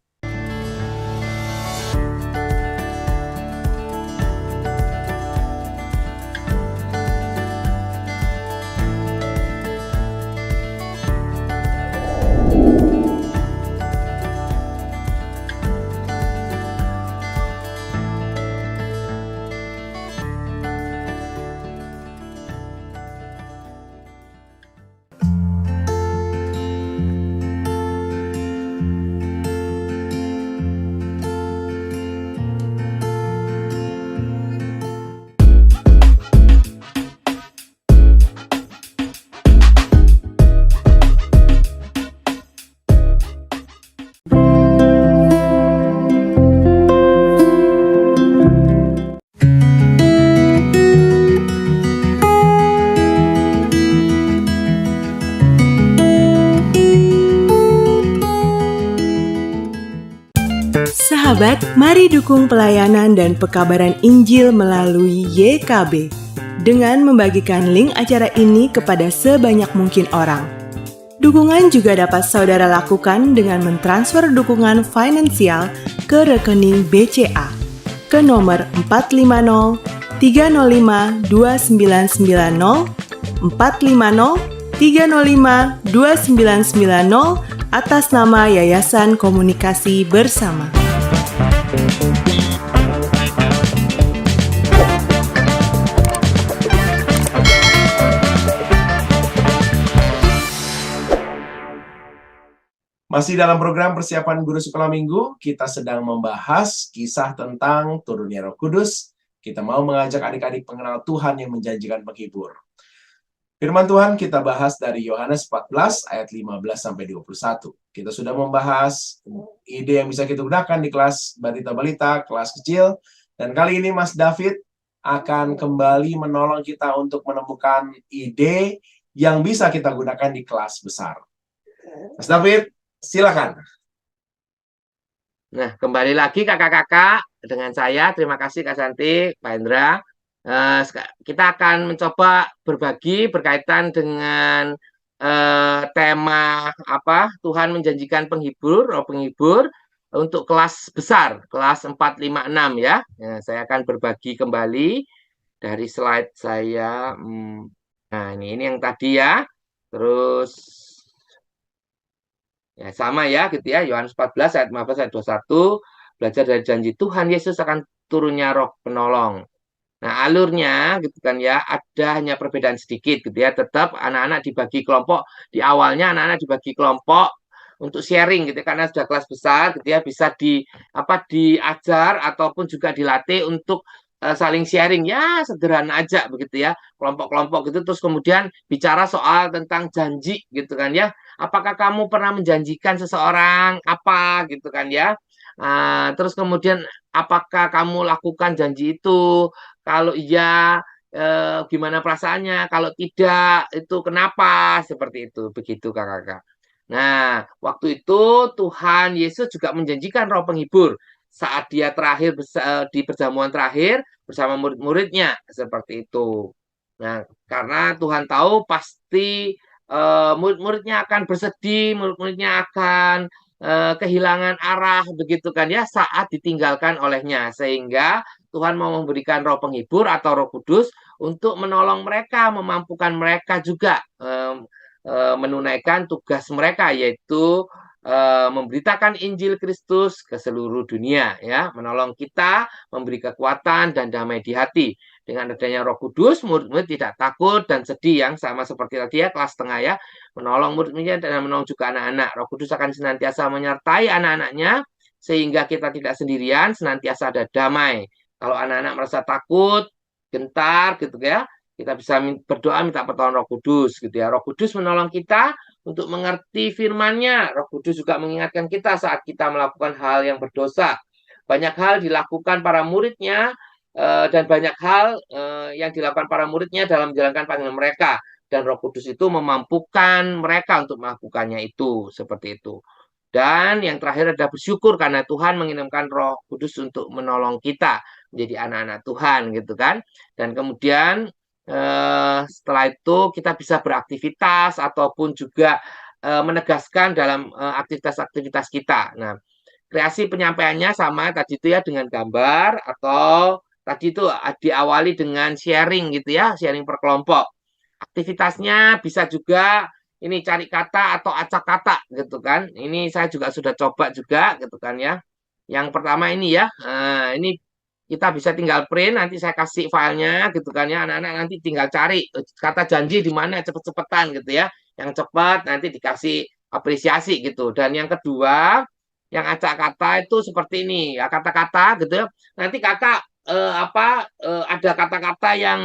Sahabat, mari dukung pelayanan dan pekabaran Injil melalui YKB dengan membagikan link acara ini kepada sebanyak mungkin orang. Dukungan juga dapat saudara lakukan dengan mentransfer dukungan finansial ke rekening BCA ke nomor 450 305 2990 450 305 2990 atas nama Yayasan Komunikasi Bersama. Masih dalam program persiapan guru sekolah minggu, kita sedang membahas kisah tentang turunnya Roh Kudus. Kita mau mengajak adik-adik mengenal Tuhan yang menjanjikan penghibur. Firman Tuhan kita bahas dari Yohanes 14 ayat 15 sampai 21. Kita sudah membahas ide yang bisa kita gunakan di kelas balita-balita, kelas kecil, dan kali ini Mas David akan kembali menolong kita untuk menemukan ide yang bisa kita gunakan di kelas besar. Mas David, silakan. Nah, kembali lagi kakak-kakak dengan saya. Terima kasih Kak Santi, Pak Indra. Kita akan mencoba berbagi berkaitan dengan tema Tuhan menjanjikan penghibur, roh penghibur untuk kelas besar, kelas 4, 5, 6 ya. Saya akan berbagi kembali dari slide saya. Nah, ini yang tadi ya. Terus ya sama ya gitu ya. Yohanes 14 ayat 15 ayat 21 belajar dari janji Tuhan Yesus akan turunnya roh penolong. Nah, alurnya gitu kan ya, ada hanya perbedaan sedikit gitu ya. Tetap anak-anak dibagi kelompok, di awalnya anak-anak dibagi kelompok untuk sharing gitu karena sudah kelas besar gitu ya, bisa diajar ataupun juga dilatih untuk saling sharing ya, sederhana aja begitu ya. Kelompok-kelompok gitu terus kemudian bicara soal tentang janji gitu kan ya. Apakah kamu pernah menjanjikan seseorang apa gitu kan ya? Terus kemudian apakah kamu lakukan janji itu? Kalau iya, gimana perasaannya? Kalau tidak, itu kenapa? Seperti itu, begitu kakak-kakak. Nah, waktu itu Tuhan Yesus juga menjanjikan roh penghibur saat dia terakhir di perjamuan terakhir bersama murid-muridnya, seperti itu. Nah, karena Tuhan tahu pasti murid-muridnya akan bersedih, murid-muridnya akan kehilangan arah, begitu kan ya, saat ditinggalkan olehnya. Sehingga Tuhan mau memberikan roh penghibur atau roh kudus untuk menolong mereka, memampukan mereka juga menunaikan tugas mereka, yaitu memberitakan Injil Kristus ke seluruh dunia, ya, menolong kita, memberi kekuatan dan damai di hati. Dengan adanya Roh Kudus, murid-murid tidak takut dan sedih yang sama seperti tadi ya, kelas tengah ya, menolong murid-muridnya dan menolong juga anak-anak. Roh Kudus akan senantiasa menyertai anak-anaknya sehingga kita tidak sendirian, senantiasa ada damai. Kalau anak-anak merasa takut, gentar gitu ya, kita bisa berdoa minta pertolongan Roh Kudus gitu ya. Roh Kudus menolong kita untuk mengerti firman-Nya. Roh Kudus juga mengingatkan kita saat kita melakukan hal yang berdosa. Banyak hal dilakukan para muridnya dan banyak hal yang dilakukan para muridnya dalam menjalankan panggilan mereka. Dan Roh Kudus itu memampukan mereka untuk melakukannya itu. Seperti itu. Dan yang terakhir ada bersyukur karena Tuhan mengirimkan Roh Kudus untuk menolong kita menjadi anak-anak Tuhan gitu kan. Dan kemudian setelah itu kita bisa beraktivitas ataupun juga menegaskan dalam aktivitas-aktivitas kita. Nah, kreasi penyampaiannya sama tadi itu ya dengan gambar atau tadi itu diawali dengan sharing gitu ya, sharing per kelompok. Aktivitasnya bisa juga ini cari kata atau acak kata gitu kan. Ini saya juga sudah coba juga gitu kan ya. Yang pertama ini ya, ini kita bisa tinggal print, nanti saya kasih filenya gitu kan ya. Anak-anak nanti tinggal cari kata janji di mana cepet-cepetan gitu ya. Yang cepat nanti dikasih apresiasi gitu. Dan yang kedua, yang acak kata itu seperti ini ya, kata-kata gitu ya. Nanti kakak ada kata-kata yang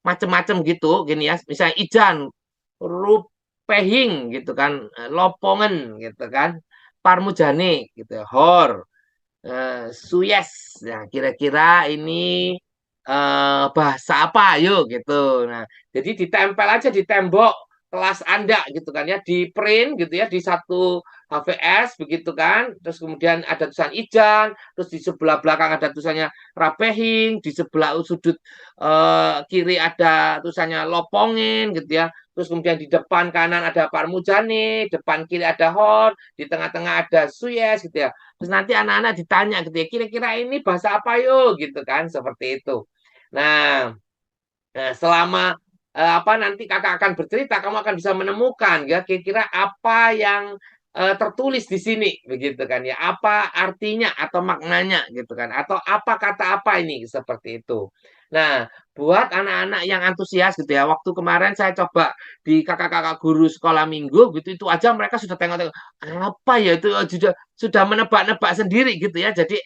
macem-macem gitu gini ya, misalnya ijan, rupehing gitu kan, lopongen gitu kan, parmujane gitu, hor, suyes. Nah, kira-kira ini bahasa apa yuk gitu. Nah, jadi ditempel aja di tembok kelas Anda gitu kan ya, di print gitu ya di satu HVS begitu kan. Terus kemudian ada tulisan Ijan, terus di sebelah belakang ada tulisannya Rapehing, di sebelah sudut kiri ada tulisannya Lopongin gitu ya. Terus kemudian di depan kanan ada Parmujani, depan kiri ada Hon, di tengah-tengah ada Suyes gitu ya. Terus nanti anak-anak ditanya gitu ya, kira-kira ini bahasa apa yuk gitu kan, seperti itu. Nah, selama apa nanti kakak akan bercerita, kamu akan bisa menemukan ya kira-kira apa yang tertulis di sini begitu kan ya, apa artinya atau maknanya gitu kan, atau apa kata apa ini seperti itu. Nah, buat anak-anak yang antusias gitu ya, waktu kemarin saya coba di kakak-kakak guru sekolah minggu gitu, itu aja mereka sudah tengok-tengok apa ya itu sudah menebak-nebak sendiri gitu ya, jadi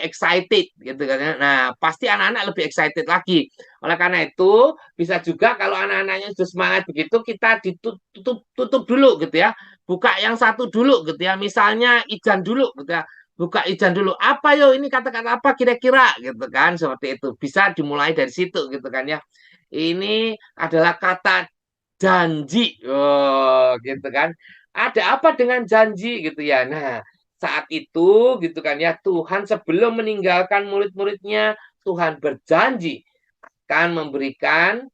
excited gitu kan ya. Nah, pasti anak-anak lebih excited lagi. Oleh karena itu, bisa juga kalau anak-anaknya sudah semangat begitu, kita tutup dulu gitu ya. Buka yang satu dulu gitu ya. Misalnya Ijan dulu gitu ya. Buka Ijan dulu. Apa yo ini kata-kata apa kira-kira gitu kan. Seperti itu. Bisa dimulai dari situ gitu kan ya. Ini adalah kata janji. Oh, gitu kan. Ada apa dengan janji gitu ya. Nah, saat itu gitu kan ya, Tuhan sebelum meninggalkan murid-muridnya, Tuhan berjanji kan memberikan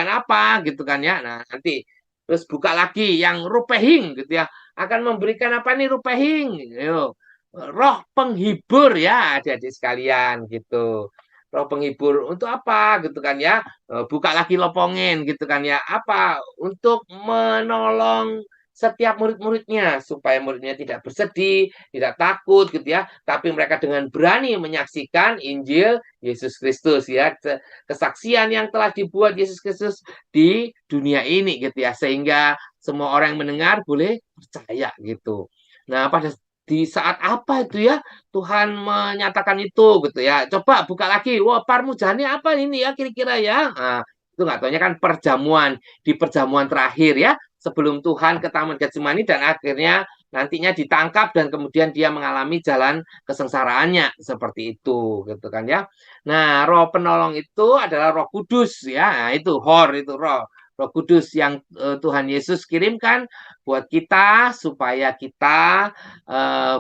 apa gitu kan ya. Nah, nanti terus buka lagi yang rupehing gitu ya. Akan memberikan apa nih rupehing? Yo, roh penghibur ya adik-adik sekalian gitu. Roh penghibur untuk apa gitu kan ya? Buka lagi lopongin gitu kan ya. Apa? Untuk menolong setiap murid-muridnya supaya muridnya tidak bersedih, tidak takut gitu ya, tapi mereka dengan berani menyaksikan Injil Yesus Kristus ya, kesaksian yang telah dibuat Yesus Kristus di dunia ini gitu ya, sehingga semua orang yang mendengar boleh percaya gitu. Nah, pada di saat apa itu ya Tuhan menyatakan itu gitu ya. Coba buka lagi. Wah, parmujani apa ini ya kira-kira ya? Nah, itu nggak taunya kan perjamuan di perjamuan terakhir ya sebelum Tuhan ke Taman Getsemani dan akhirnya nantinya ditangkap dan kemudian dia mengalami jalan kesengsaraannya seperti itu gitu kan ya. Nah, roh penolong itu adalah Roh Kudus ya. Nah, itu itu Roh Kudus yang Tuhan Yesus kirimkan buat kita supaya kita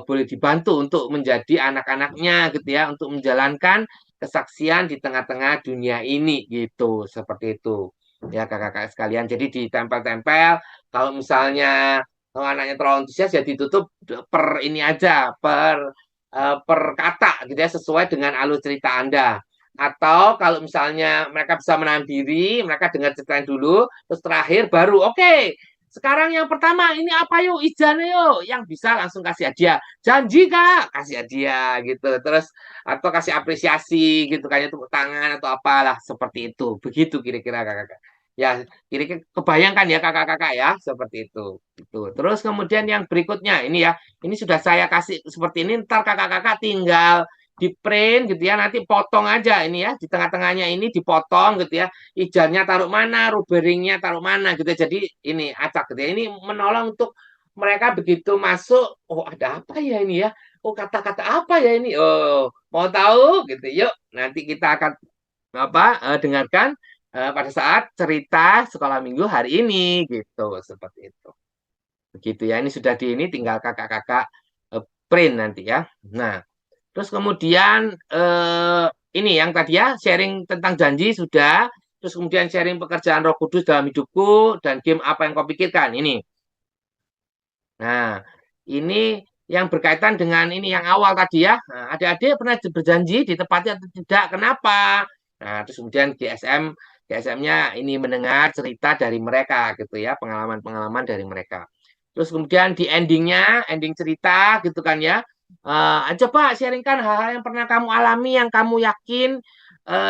boleh dibantu untuk menjadi anak-anaknya gitu ya, untuk menjalankan kesaksian di tengah-tengah dunia ini gitu, seperti itu. Ya kakak-kakak sekalian, jadi ditempel-tempel kalau misalnya anaknya terlalu antusias ya ditutup per ini aja, per kata gitu ya, sesuai dengan alur cerita Anda. Atau kalau misalnya mereka bisa menahan diri, mereka dengar ceritanya dulu, terus terakhir baru oke. Sekarang yang pertama ini apa yuk Ijan yuk yang bisa langsung kasih hadiah. Janji Kak, kasih hadiah gitu. Terus atau kasih apresiasi gitu kayaknya tepuk tangan atau apalah seperti itu. Begitu kira-kira Kakak. Ya, kira-kira kebayangkan ya kakak-kakak ya seperti itu. Gitu. Terus kemudian yang berikutnya ini ya, ini sudah saya kasih seperti ini. Ntar kakak-kakak tinggal di print gitu ya, nanti potong aja ini ya di tengah-tengahnya ini dipotong gitu ya, ijannya taruh mana, ruberingnya taruh mana gitu ya. Jadi ini acak gitu ya, ini menolong untuk mereka begitu masuk, oh ada apa ya ini ya, oh kata-kata apa ya ini, oh mau tahu gitu, yuk nanti kita akan dengarkan pada saat cerita sekolah minggu hari ini gitu, seperti itu begitu ya. Ini sudah di ini tinggal kakak-kakak print nanti ya. Nah, terus kemudian ini yang tadi ya sharing tentang janji sudah. Terus kemudian sharing pekerjaan Roh Kudus dalam hidupku dan game apa yang kau pikirkan ini. Nah, ini yang berkaitan dengan ini yang awal tadi ya. Nah, adik-adik pernah berjanji ditepati atau tidak? Kenapa? Nah, terus kemudian GSM-nya ini mendengar cerita dari mereka gitu ya, pengalaman-pengalaman dari mereka. Terus kemudian di endingnya, ending cerita gitu kan ya. Coba sharingkan hal-hal yang pernah kamu alami, yang kamu yakin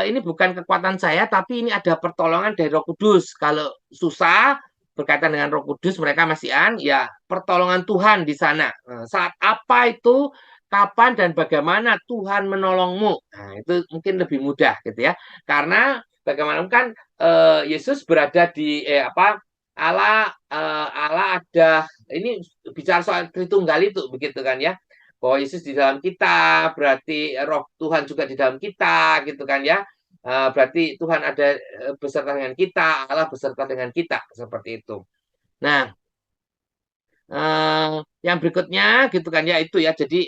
ini bukan kekuatan saya, tapi ini ada pertolongan dari Roh Kudus. Kalau susah berkaitan dengan Roh Kudus, mereka masih ya pertolongan Tuhan di sana. Saat apa itu, kapan dan bagaimana Tuhan menolongmu. Nah, itu mungkin lebih mudah gitu ya. Karena bagaimanapun kan Yesus berada di Allah ada ini bicara soal Tritunggal itu begitu kan ya. Bahwa Yesus di dalam kita, berarti roh Tuhan juga di dalam kita gitu kan ya. berarti Tuhan ada beserta dengan kita, Allah beserta dengan kita, seperti itu. Nah, yang berikutnya gitu kan ya, itu ya, jadi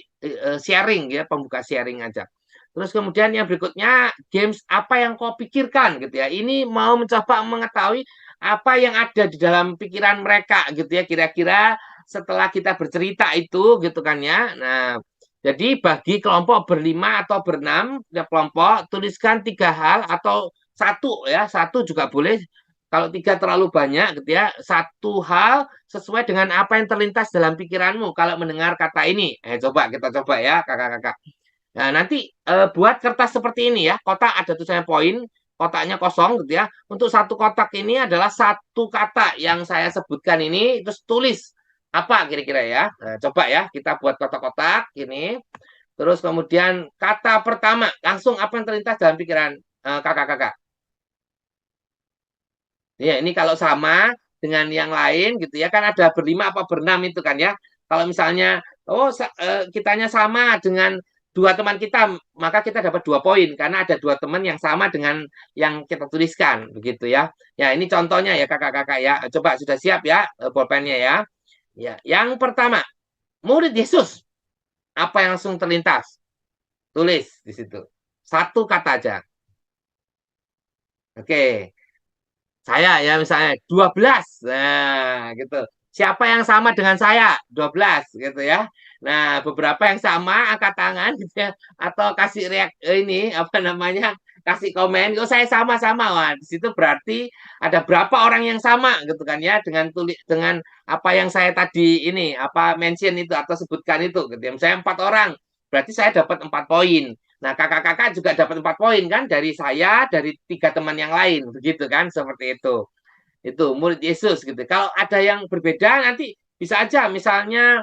sharing ya, pembuka sharing aja. Terus kemudian yang berikutnya, games apa yang kau pikirkan gitu ya. Ini mau mencoba mengetahui apa yang ada di dalam pikiran mereka gitu ya, kira-kira setelah kita bercerita itu gitu kan ya. Nah, jadi bagi kelompok berlima atau berenam ya kelompok, tuliskan 3 hal atau satu ya, satu juga boleh. Kalau 3 terlalu banyak gitu ya, satu hal sesuai dengan apa yang terlintas dalam pikiranmu kalau mendengar kata ini. Coba kita coba ya, kakak-kakak. Nah, nanti buat kertas seperti ini ya, kotak ada tulisannya poin, kotaknya kosong gitu ya. Untuk satu kotak ini adalah satu kata yang saya sebutkan ini, terus tulis apa kira-kira ya. Nah, coba ya, kita buat kotak-kotak ini. Terus kemudian kata pertama, langsung apa yang terlintas dalam pikiran kakak-kakak. Ya, ini kalau sama dengan yang lain gitu ya, kan ada berlima apa berenam itu kan ya. Kalau misalnya kitanya sama dengan 2 teman kita, maka kita dapat 2 poin karena ada 2 teman yang sama dengan yang kita tuliskan begitu ya. Ya, ini contohnya ya kakak-kakak ya. Coba sudah siap ya pulpennya ya. Ya, yang pertama, murid Yesus. Apa yang langsung terlintas? Tulis di situ. Satu kata aja. Oke. Saya ya misalnya 12. Nah, gitu. Siapa yang sama dengan saya? 12 gitu ya. Nah, beberapa yang sama angkat tangan gitu ya, atau kasih ini apa namanya? Kasih komen, oh saya sama-sama. Wah, di situ berarti ada berapa orang yang sama gitu kan ya, dengan apa yang saya tadi ini apa mention itu atau sebutkan itu gitu ya. Misalnya 4 orang, berarti saya dapat 4 poin. Nah, kakak-kakak juga dapat 4 poin kan dari saya, dari 3 teman yang lain, begitu kan, seperti itu. Itu murid Yesus gitu. Kalau ada yang berbeda nanti bisa aja, misalnya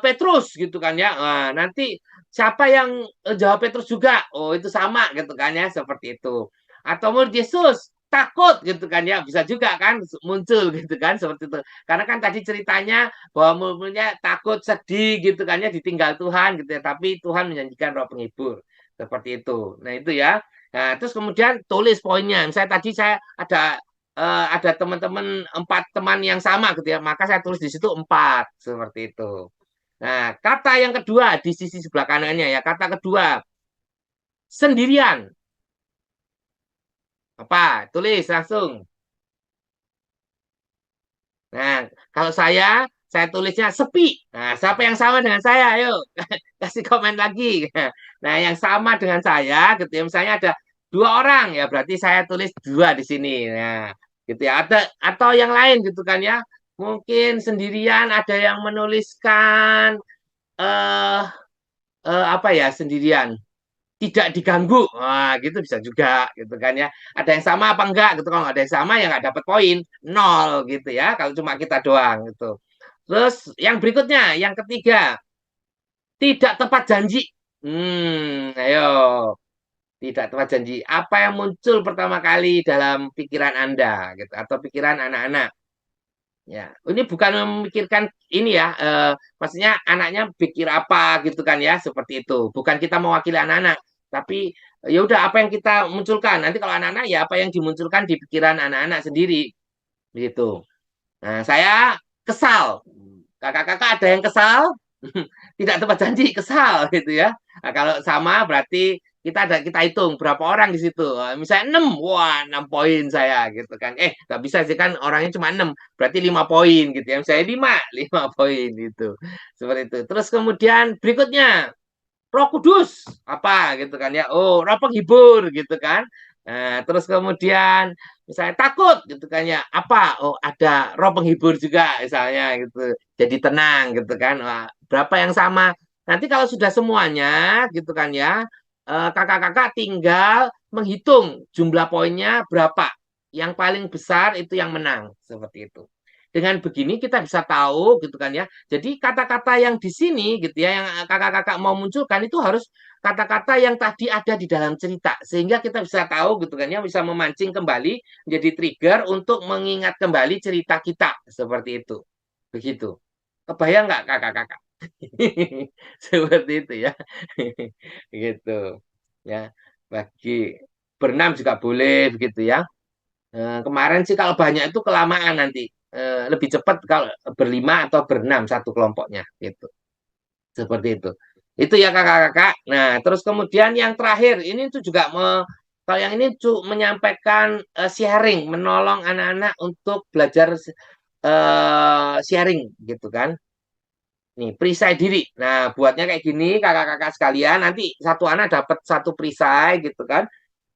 Petrus gitu kan ya. Nah, nanti siapa yang jawab Petrus juga? Oh, itu sama gitu kan ya, seperti itu. Atau murid Yesus takut gitu kan ya, bisa juga kan muncul gitu kan, seperti itu. Karena kan tadi ceritanya bahwa muridnya takut, sedih gitu kan ya, ditinggal Tuhan gitu ya, tapi Tuhan menjanjikan roh penghibur. Seperti itu. Nah, itu ya. Nah, terus kemudian tulis poinnya. Misalnya tadi saya ada teman-teman 4 teman yang sama gitu ya, maka saya tulis di situ 4 seperti itu. Nah, kata yang kedua di sisi sebelah kanannya ya, kata kedua sendirian. Apa? Tulis langsung. Nah, kalau saya tulisnya sepi. Nah, siapa yang sama dengan saya? Ayo, kasih komen lagi. Nah, yang sama dengan saya, gitu ya. Misalnya ada 2 orang, ya berarti saya tulis 2 di sini. Nah, gitu ya. Atau yang lain gitu kan ya. Mungkin sendirian, ada yang menuliskan eh apa ya sendirian tidak diganggu. Wah, gitu bisa juga gitu kan ya. Ada yang sama apa enggak gitu. Kalau nggak ada yang sama ya nggak dapat poin, 0 gitu ya. Kalau cuma kita doang gitu. Terus yang berikutnya, yang ketiga, tidak tepat janji. Ayo, tidak tepat janji. Apa yang muncul pertama kali dalam pikiran Anda gitu atau pikiran anak-anak? Ya, ini bukan memikirkan ini ya, maksudnya anaknya pikir apa gitu kan ya, seperti itu. Bukan kita mewakili anak-anak, tapi ya udah apa yang kita munculkan. Nanti kalau anak-anak ya apa yang dimunculkan di pikiran anak-anak sendiri, gitu. Nah, saya kesal. Kakak-kakak ada yang kesal? Tidak tepat janji, kesal gitu ya. Nah, kalau sama berarti kita hitung berapa orang di situ. Misalnya 6, wah 6 poin saya gitu kan. Nggak bisa sih kan orangnya cuma 6, berarti 5 poin gitu ya. Misalnya 5, 5 poin gitu. Seperti itu. Terus kemudian berikutnya Roh Kudus apa gitu kan ya. Oh, roh penghibur gitu kan. Nah, terus kemudian misalnya takut gitu kan ya. Apa? Oh, ada roh penghibur juga misalnya gitu. Jadi tenang gitu kan. Wah, berapa yang sama? Nanti kalau sudah semuanya gitu kan ya, kakak-kakak tinggal menghitung jumlah poinnya berapa. Yang paling besar itu yang menang seperti itu. Dengan begini kita bisa tahu gitu kan ya. Jadi kata-kata yang di sini gitu ya, yang kakak-kakak mau munculkan itu harus kata-kata yang tadi ada di dalam cerita. Sehingga kita bisa tahu gitu kan ya, bisa memancing kembali menjadi trigger untuk mengingat kembali cerita kita. Seperti itu. Begitu. Kebayang nggak kakak-kakak? Seperti itu ya. Gitu. Ya. Bagi. berenam juga boleh begitu ya. Kemarin sih kalau banyak itu kelamaan nanti. Lebih cepat kalau berlima atau berenam satu kelompoknya gitu. Seperti itu. Itu ya kakak-kakak. Nah, terus kemudian yang terakhir ini tuh juga kalau yang ini menyampaikan sharing, menolong anak-anak untuk belajar sharing gitu kan. Nih, perisai diri. Nah, buatnya kayak gini, kakak-kakak sekalian. Nanti satu anak dapat satu perisai gitu kan.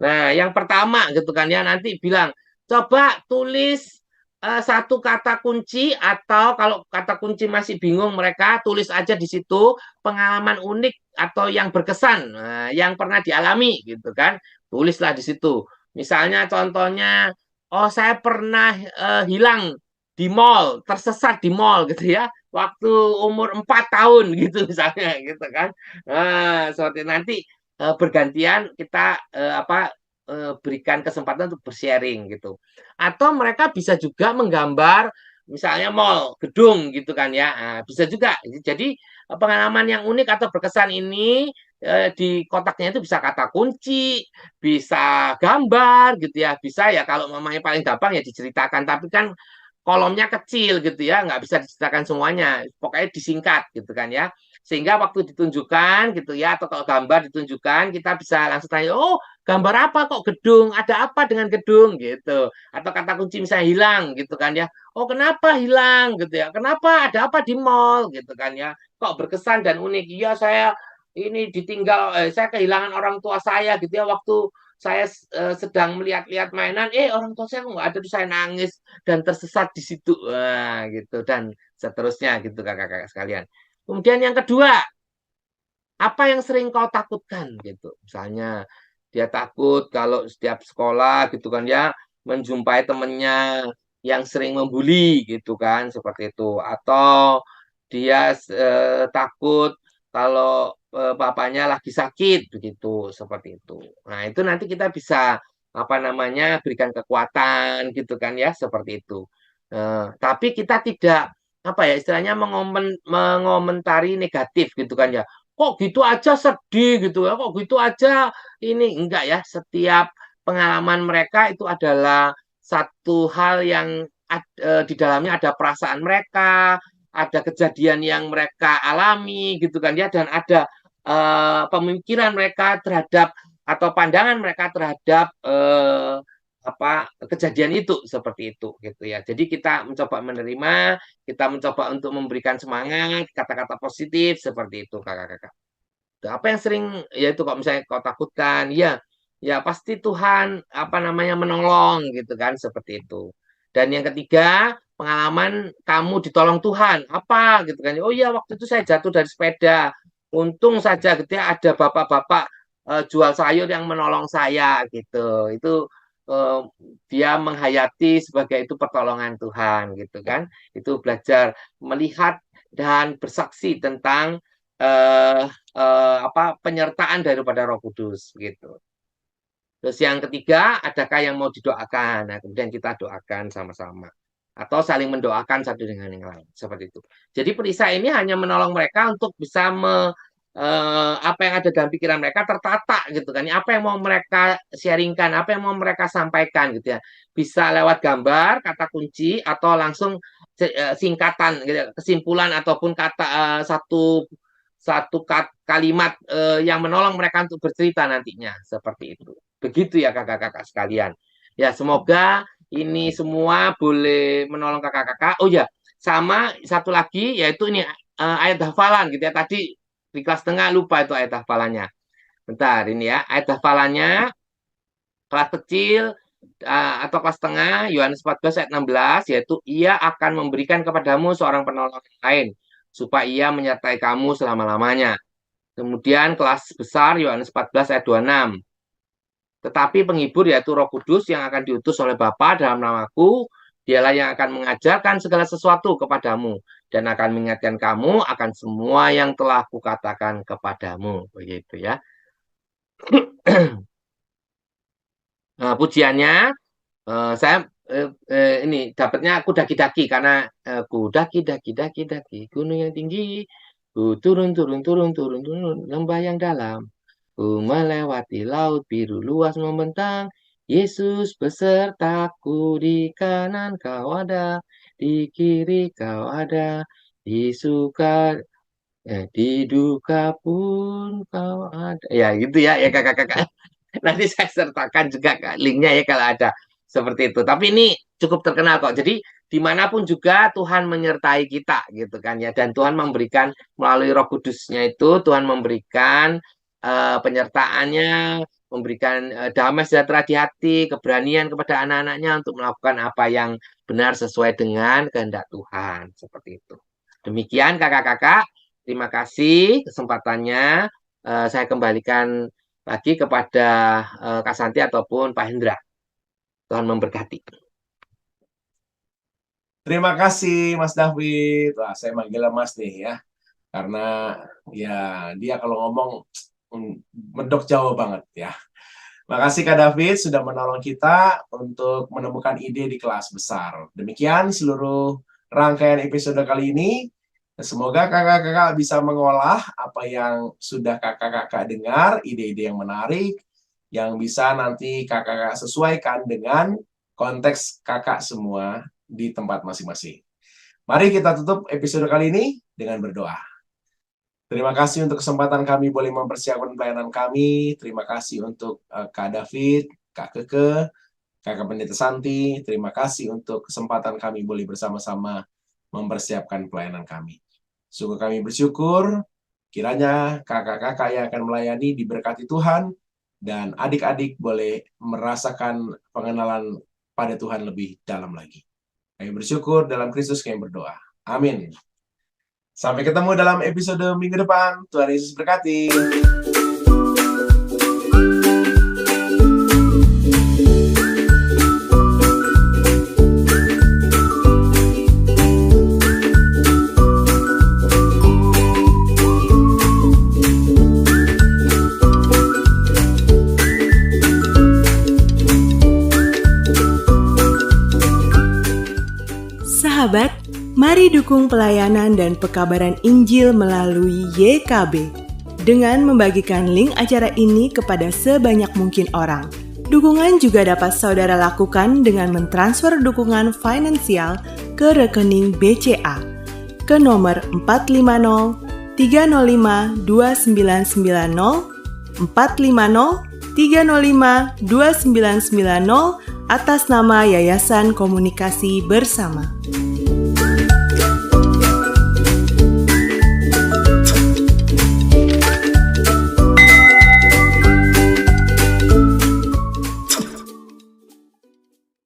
Nah, yang pertama gitu kan ya, nanti bilang, coba tulis satu kata kunci atau kalau kata kunci masih bingung mereka, tulis aja di situ pengalaman unik atau yang berkesan, yang pernah dialami gitu kan. Tulislah di situ. Misalnya contohnya, oh saya pernah hilang di mall, tersesat di mall gitu ya waktu umur 4 tahun gitu misalnya gitu kan. Nah, seperti nanti bergantian kita berikan kesempatan untuk bersharing gitu. Atau mereka bisa juga menggambar misalnya mall, gedung gitu kan ya. Nah, bisa juga. Jadi pengalaman yang unik atau berkesan ini di kotaknya itu bisa kata kunci, bisa gambar gitu ya, bisa ya kalau mamanya paling gampang ya diceritakan. Tapi kan kolomnya kecil gitu ya, nggak bisa diceritakan semuanya. Pokoknya disingkat gitu kan ya. Sehingga waktu ditunjukkan gitu ya, atau kalau gambar ditunjukkan, kita bisa langsung tanya, oh gambar apa kok gedung, ada apa dengan gedung gitu. Atau kata kunci misalnya hilang gitu kan ya. Oh kenapa hilang gitu ya, kenapa ada apa di mall gitu kan ya. Kok berkesan dan unik, iya saya ini ditinggal, saya kehilangan orang tua saya gitu ya waktu saya sedang melihat-lihat mainan, orang tua saya kok nggak ada, tuh saya nangis dan tersesat di situ, wah gitu dan seterusnya gitu kakak-kakak sekalian. Kemudian yang kedua, apa yang sering kau takutkan gitu, misalnya dia takut kalau setiap sekolah gitu kan ya menjumpai temennya yang sering membuli gitu kan seperti itu, atau dia takut kalau bapaknya lagi sakit begitu seperti itu. Nah itu nanti kita bisa apa namanya berikan kekuatan gitu kan ya seperti itu. Tapi kita tidak apa ya istilahnya mengomentari negatif gitu kan ya. Kok gitu aja sedih gitu ya, kok gitu aja ini enggak ya. Setiap pengalaman mereka itu adalah satu hal yang di dalamnya ada perasaan mereka, ada kejadian yang mereka alami gitu kan ya, dan ada pemikiran mereka terhadap atau pandangan mereka terhadap apa kejadian itu seperti itu gitu ya. Jadi kita mencoba menerima, kita mencoba untuk memberikan semangat, kata-kata positif seperti itu kakak-kakak. Apa yang sering ya itu kok misalnya kau takutkan, ya ya pasti Tuhan apa namanya menolong gitu kan seperti itu. Dan yang ketiga, pengalaman kamu ditolong Tuhan, apa gitu kan. Oh iya waktu itu saya jatuh dari sepeda. Untung saja gitu ya ada bapak-bapak jual sayur yang menolong saya gitu. Itu eh, dia menghayati sebagai itu pertolongan Tuhan gitu kan. Itu belajar melihat dan bersaksi tentang eh, apa penyertaan daripada Roh Kudus gitu. Terus yang ketiga, adakah yang mau didoakan? Nah, kemudian kita doakan sama-sama. Atau saling mendoakan satu dengan yang lain. Seperti itu. Jadi perisai ini hanya menolong mereka untuk bisa apa yang ada dalam pikiran mereka tertata gitu kan. Apa yang mau mereka sharingkan, apa yang mau mereka sampaikan gitu ya. Bisa lewat gambar, kata kunci, atau langsung singkatan, gitu, kesimpulan ataupun kata satu kalimat yang menolong mereka untuk bercerita nantinya. Seperti itu. Begitu ya kakak-kakak sekalian. Ya semoga ini semua boleh menolong kakak-kakak. Oh ya, sama satu lagi yaitu ini ayat hafalan gitu ya. Tadi di kelas tengah lupa itu ayat hafalannya. Bentar ini ya, ayat hafalannya kelas kecil atau kelas tengah Yohanes 14 ayat 16 yaitu ia akan memberikan kepadamu seorang penolong yang lain supaya ia menyertai kamu selama-lamanya. Kemudian kelas besar Yohanes 14 ayat 26. Tetapi penghibur yaitu Roh Kudus yang akan diutus oleh Bapa dalam namaku, dialah yang akan mengajarkan segala sesuatu kepadamu dan akan mengingatkan kamu akan semua yang telah kukatakan kepadamu. Begitu ya. Nah, pujiannya saya ini dapatnya aku daki-daki karena ku daki-daki gunung yang tinggi, ku turun lembah yang dalam. Ku melewati laut biru luas membentang, Yesus besertaku, di kanan kau ada, di kiri kau ada, di suka di duka pun kau ada. Ya gitu ya kakak-kakak. Nanti saya sertakan juga linknya ya kalau ada seperti itu. Tapi ini cukup terkenal kok. Jadi dimanapun juga Tuhan menyertai kita gitu kan ya. Dan Tuhan memberikan melalui Roh Kudusnya itu Tuhan memberikan penyertaannya, memberikan damai sejahtera di hati, keberanian kepada anak-anaknya untuk melakukan apa yang benar sesuai dengan kehendak Tuhan. Seperti itu. Demikian kakak-kakak. Terima kasih kesempatannya. Saya kembalikan lagi kepada Kak Santi ataupun Pak Hendra. Tuhan memberkati. Terima kasih Mas David. Wah, saya manggilnya Mas nih ya. Karena ya dia kalau ngomong medok Jawa banget ya. Makasih Kak David sudah menolong kita untuk menemukan ide di kelas besar. Demikian seluruh rangkaian episode kali ini. Semoga kakak-kakak bisa mengolah apa yang sudah kakak-kakak dengar, ide-ide yang menarik, yang bisa nanti kakak-kakak sesuaikan dengan konteks kakak semua di tempat masing-masing. Mari kita tutup episode kali ini dengan berdoa. Terima kasih untuk kesempatan kami boleh mempersiapkan pelayanan kami. Terima kasih untuk Kak David, Kak Keke, Kakak Pendeta Santi. Terima kasih untuk kesempatan kami boleh bersama-sama mempersiapkan pelayanan kami. Sungguh kami bersyukur, kiranya kakak-kakak yang akan melayani diberkati Tuhan, dan adik-adik boleh merasakan pengenalan pada Tuhan lebih dalam lagi. Kami bersyukur dalam Kristus kami berdoa. Amin. Sampai ketemu dalam episode minggu depan. Tuhan Yesus berkati. Sahabat, mari dukung pelayanan dan pekabaran Injil melalui YKB dengan membagikan link acara ini kepada sebanyak mungkin orang. Dukungan juga dapat saudara lakukan dengan mentransfer dukungan finansial ke rekening BCA ke nomor 450 305 2990 450 305 2990 atas nama Yayasan Komunikasi Bersama.